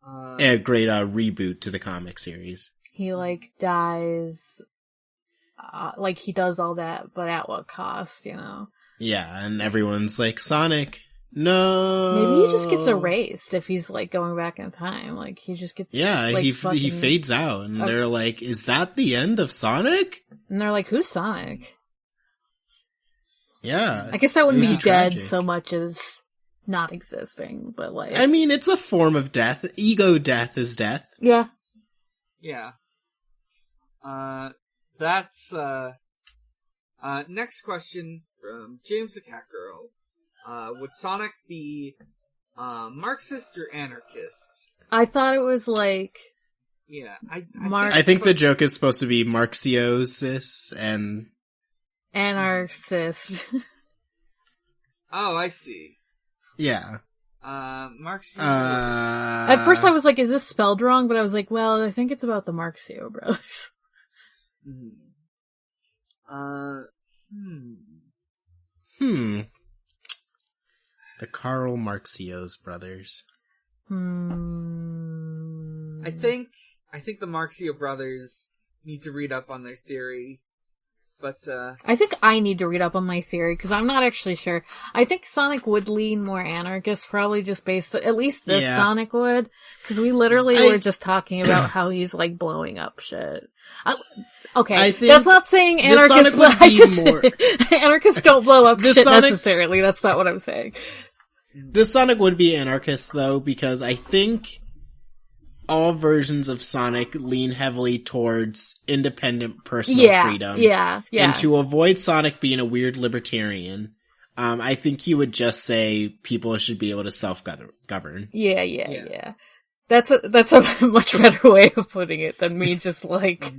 A great reboot to the comic series. He, like, dies, like, he does all that, but at what cost, you know? Yeah, and everyone's like, Sonic, no! Maybe he just gets erased if he's, like, going back in time. Like, he just gets, like, he fades out, and they're like, is that the end of Sonic? And they're like, who's Sonic? Yeah. I guess that wouldn't It be would dead tragic. so much as not existing, but like... I mean, it's a form of death. Ego death is death. Yeah. Yeah. That's, next question from James the Cat Girl. Would Sonic be, Marxist or anarchist? I thought it was like... Yeah, I think the joke is supposed to be Marxiosis and... Anarchist. Oh, I see. Yeah. Marxio. At first I was like, is this spelled wrong? But I was like, well, I think it's about the Marxio brothers. The Karl Marxios brothers. I think the Marxio brothers need to read up on their theory, but I think I need to read up on my theory, because I'm not actually sure. I think Sonic would lean more anarchist, probably just based, at least this Sonic would, because we literally were just talking about how he's, like, blowing up shit. Okay, that's not saying anarchists, but I should say, anarchists don't blow up shit necessarily, that's not what I'm saying. This Sonic would be anarchist, though, because I think all versions of Sonic lean heavily towards independent personal freedom. Yeah. And to avoid Sonic being a weird libertarian, I think he would just say people should be able to self-govern. Yeah. That's a much better way of putting it than me just like...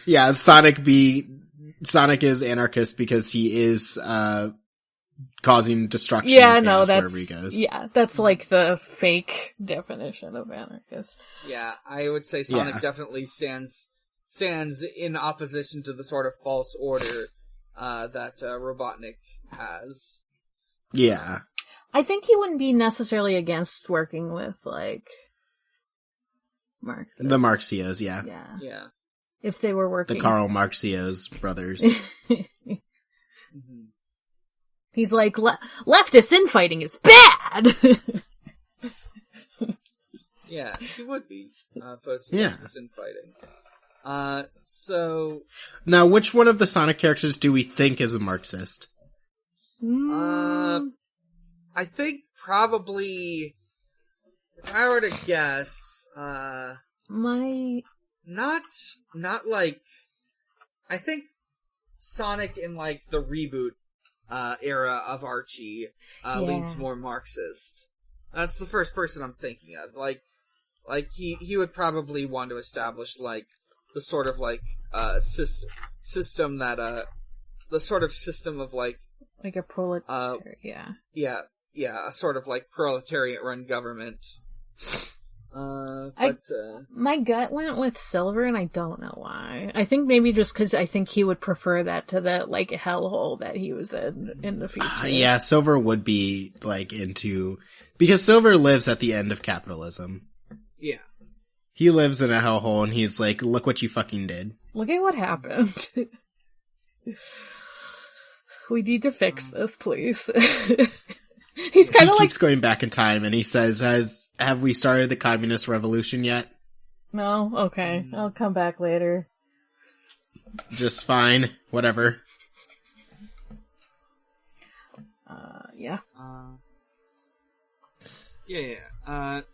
Yeah, Sonic is anarchist because he is, causing destruction and chaos wherever he goes. Yeah, that's like the fake definition of anarchist. Yeah, I would say Sonic definitely stands in opposition to the sort of false order that Robotnik has. Yeah. I think he wouldn't be necessarily against working with, like, Marxists. The Marxios, yeah. Yeah. If they were working... The Karl Marxios brothers. He's like, leftist infighting is bad! Yeah, he would be opposed to leftist infighting. So... Now, which one of the Sonic characters do we think is a Marxist? I think probably... If I were to guess, not like, I think Sonic in like the reboot, era of Archie, leans more Marxist. That's the first person I'm thinking of. Like he would probably want to establish like the sort of like, system that, the sort of system of like a proletariat, yeah, a sort of like proletariat-run government. My gut went with Silver, and I don't know why. I think maybe just because I think he would prefer that to the, like, hellhole that he was in the future. Yeah, Silver would be, like, because Silver lives at the end of capitalism. Yeah. He lives in a hellhole, and he's like, look what you fucking did. Look at what happened. We need to fix this, please. He's kind of like... He keeps going back in time, and he says, have we started the communist revolution yet? No? Okay. I'll come back later. Just fine. Whatever. Yeah.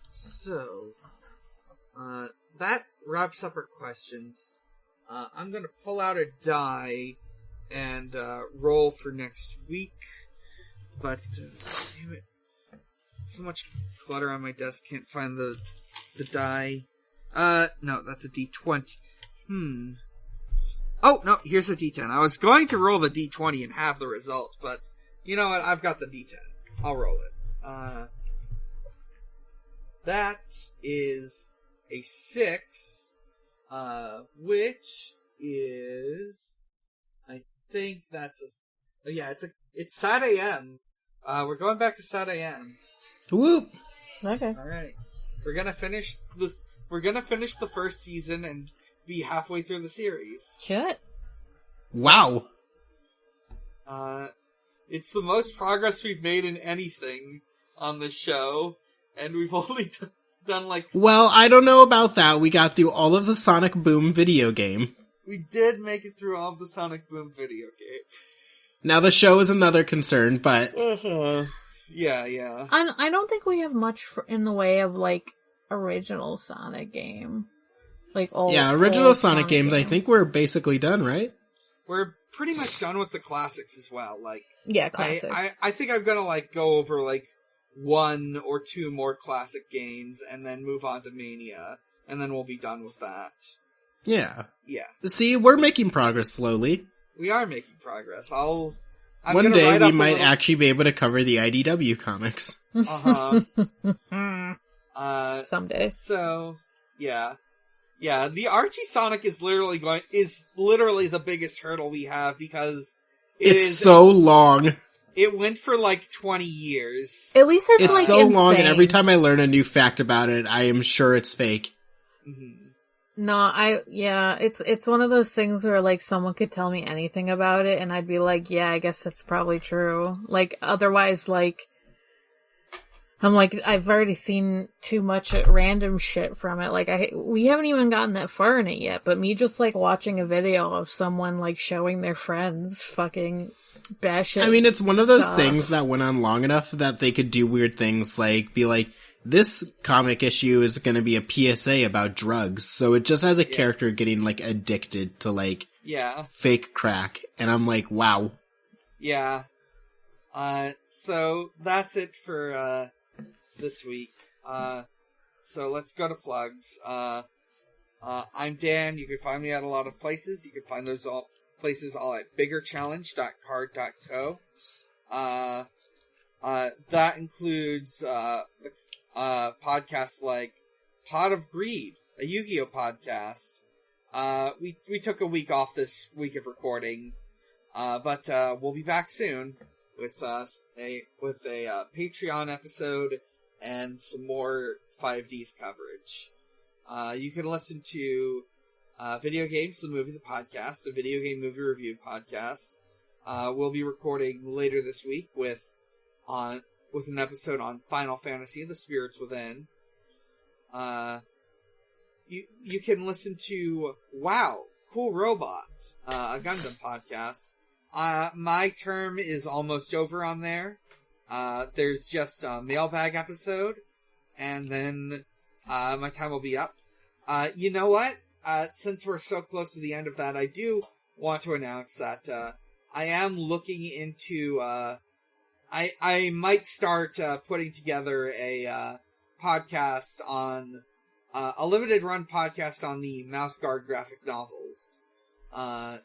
So, that wraps up our questions. I'm gonna pull out a die and, roll for next week. But, damn it. So much clutter on my desk, can't find the die. No, that's a D20. Oh, no, here's a D10. I was going to roll the D20 and have the result, but, you know what, I've got the D10. I'll roll it. That is a 6, which is, I think that's it's SatAM. We're going back to SatAM. Whoop! Okay. Alright. We're gonna finish the first season and be halfway through the series. Shit. Wow! It's the most progress we've made in anything on the show, and we've only done like... Well, I don't know about that. We got through all of the Sonic Boom video game. We did make it through all of the Sonic Boom video game. Now the show is another concern, but Yeah. I don't think we have much in the way of, like, original Sonic game. Like, original Sonic games, I think we're basically done, right? We're pretty much done with the classics as well. Like, yeah, classic. I think I'm gonna, like, go over, like, 1 or 2 more classic games, and then move on to Mania, and then we'll be done with that. Yeah. Yeah. See, we're making progress slowly. We are making progress. One day we might actually be able to cover the IDW comics. Someday. So, yeah. Yeah, the Archie Sonic is literally the biggest hurdle we have, because it's so long. It went for like 20 years. At least it's like so insane. Long, and every time I learn a new fact about it, I am sure it's fake. Mm-hmm. No, it's one of those things where, like, someone could tell me anything about it, and I'd be like, yeah, I guess that's probably true. Like, otherwise, like, I'm like, I've already seen too much random shit from it. Like, we haven't even gotten that far in it yet, but me just, like, watching a video of someone, like, showing their friends fucking bash it. I mean, it's one of those things that went on long enough that they could do weird things, like, be like, this comic issue is going to be a PSA about drugs, so it just has a character getting, like, addicted to, like, fake crack, and I'm like, wow. Yeah. So that's it for, this week. So let's go to plugs. I'm Dan. You can find me at a lot of places. You can find those places all at biggerchallenge.card.co. That includes, podcasts like Pod of Greed, a Yu-Gi-Oh podcast. We took a week off this week of recording, but we'll be back soon with a Patreon episode and some more 5Ds coverage. You can listen to Video Games, the Movie, the podcast, a video game movie review podcast. We'll be recording later this week with an episode on Final Fantasy, The Spirits Within. You can listen to Wow, Cool Robots, a Gundam podcast. My term is almost over on there. There's just a mailbag episode, and then my time will be up. You know what? Since we're so close to the end of that, I do want to announce that I am looking into... I might start putting together a podcast on... a limited run podcast on the Mouse Guard graphic novels.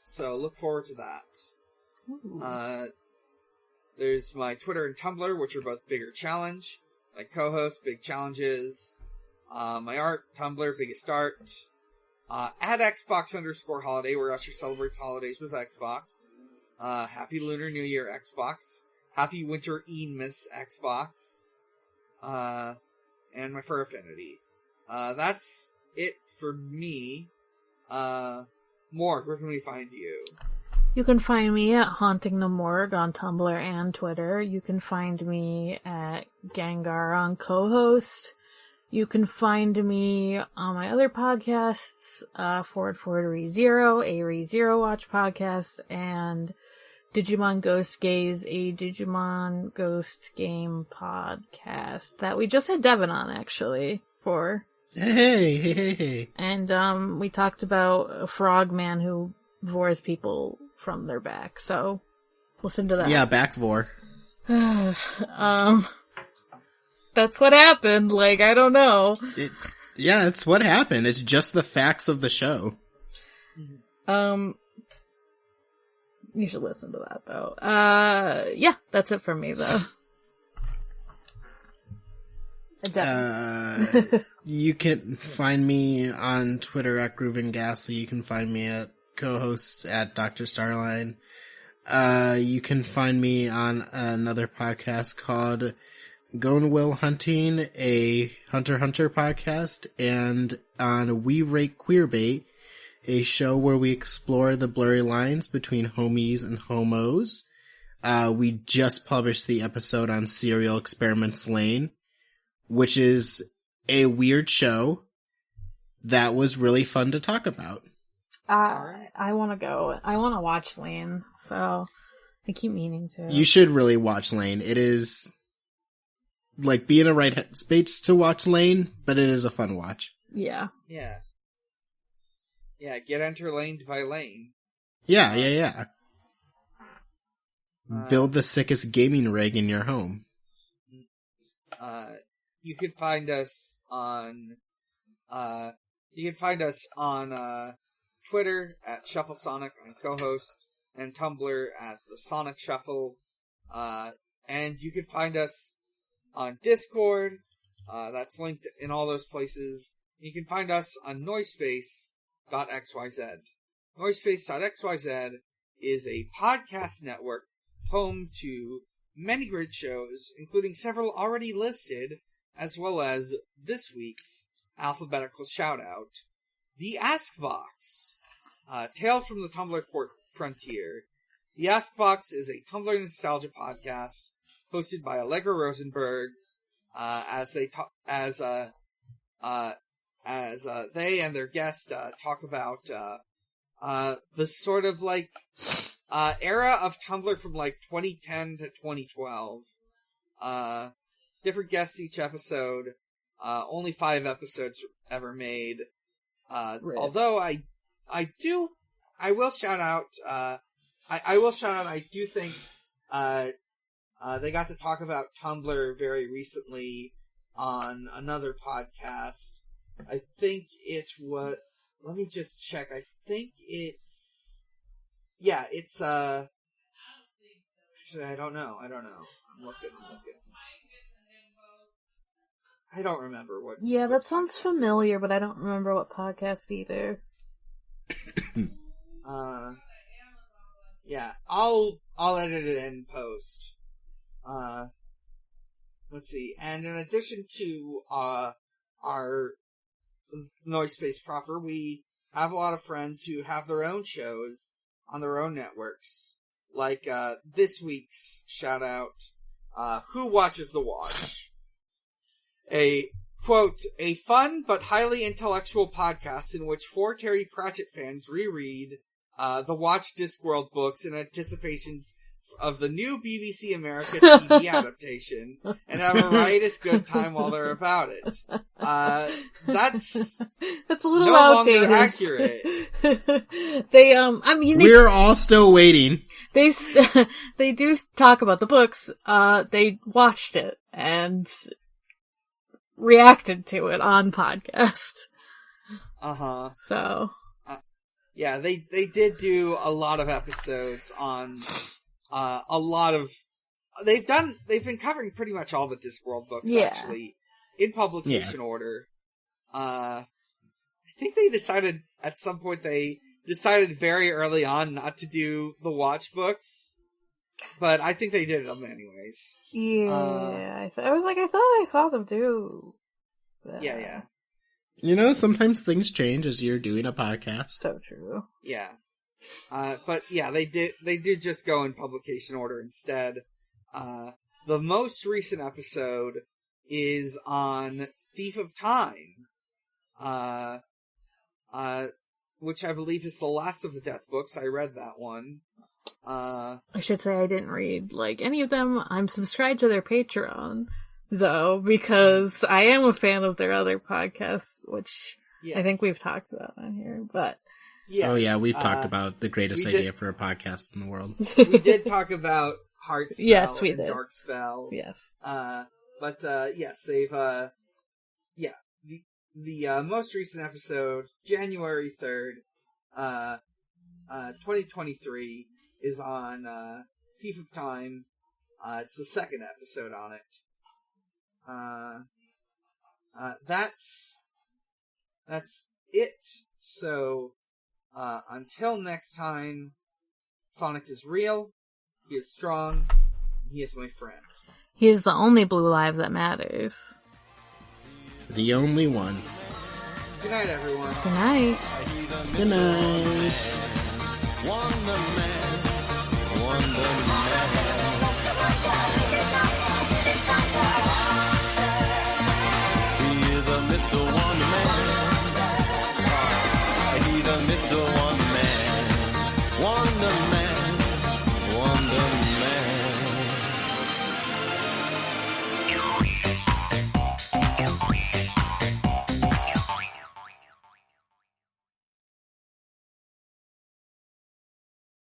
So look forward to that. There's my Twitter and Tumblr, which are both Bigger Challenge. My co-host, Big Challenges. My art, Tumblr, Biggest Art. At Xbox_holiday, where Usher celebrates holidays with Xbox. Happy Lunar New Year, Xbox. Happy Winter Eamus, Xbox. And my Fur Affinity. That's it for me. Morg, where can we find you? You can find me at Haunting the Morg on Tumblr and Twitter. You can find me at Gengar on Co-host. You can find me on my other podcasts, Forward ReZero, a ReZero Watch podcast, and Digimon Ghost Gaze, a Digimon Ghost Game podcast that we just had Devon on, actually, for. Hey. And, we talked about a frog man who vores people from their back, so listen to that. Yeah, back vor. That's what happened, like, I don't know. It's what happened. It's just the facts of the show. You should listen to that, though. Yeah, that's it from me, though. You can find me on Twitter at Groovin Ghastly. You can find me at co-host at Dr. Starline. You can find me on another podcast called Gone Will Hunting, a Hunter x Hunter podcast, and on We Rate Queerbait, a show where we explore the blurry lines between homies and homos. We just published the episode on Serial Experiments Lane, which is a weird show that was really fun to talk about. I want to go. I want to watch Lane, so I keep meaning to. You should really watch Lane. It is like be in a right space to watch Lane, but it is a fun watch. Yeah. Yeah. Yeah, get entertained by Lane. Yeah. Build the sickest gaming rig in your home. You could find us on Twitter at ShuffleSonic and co-host, and Tumblr at the Sonic Shuffle. And you can find us on Discord. That's linked in all those places. You can find us on Noisepace.xyz. Noisepace.xyz is a podcast network home to many great shows, including several already listed, as well as this week's alphabetical shout-out, The Ask Box, Tales from the Tumblr Frontier. The Ask Box is a Tumblr nostalgia podcast hosted by Allegra Rosenberg, as they and their guest talk about the sort of like era of Tumblr from like 2010 to 2012. Different guests each episode. Only 5 episodes ever made. Although I will shout out. I do think they got to talk about Tumblr very recently on another podcast. I think it was. Let me just check. I think it's. Yeah, it's. Actually, I don't know. I'm looking. I don't remember what. Yeah, that sounds familiar, but I don't remember what podcast either. Yeah, I'll edit it in post. Let's see. And in addition to our Noise Space proper, we have a lot of friends who have their own shows on their own networks. Like this week's shout out, Who Watches the Watch? A fun but highly intellectual podcast in which 4 Terry Pratchett fans reread the Watch Discworld books in anticipation of the new BBC America TV adaptation, and have a riotous good time while they're about it. That's a little no outdated. Longer accurate. We're all still waiting. They do talk about the books. They watched it and reacted to it on podcast. So. Yeah, they did do a lot of episodes on a lot of. They've been covering pretty much all the Discworld books actually in publication order. I think they decided at some point very early on not to do the Watch books, but I think they did them anyways. Yeah, I thought I saw them do that. Yeah. You know, sometimes things change as you're doing a podcast. So true. Yeah. But yeah, they did just go in publication order instead. The most recent episode is on Thief of Time, which I believe is the last of the Death books. I read that one. I should say I didn't read any of them. I'm subscribed to their Patreon, though, because I am a fan of their other podcasts, which I think we've talked about on here, but... Yes, oh yeah, we've talked about the greatest idea for a podcast in the world. We did talk about Heart Spell yes, we and did. Dark Spell. Yes. But yes, they've, the most recent episode, January 3rd, 2023, is on, Thief of Time. It's the second episode on it. That's it. So, until next time, Sonic is real, he is strong, and he is my friend. He is the only blue life that matters. The only one. Good night, everyone. Good night. Good night. Wonder Man, Wonder Man.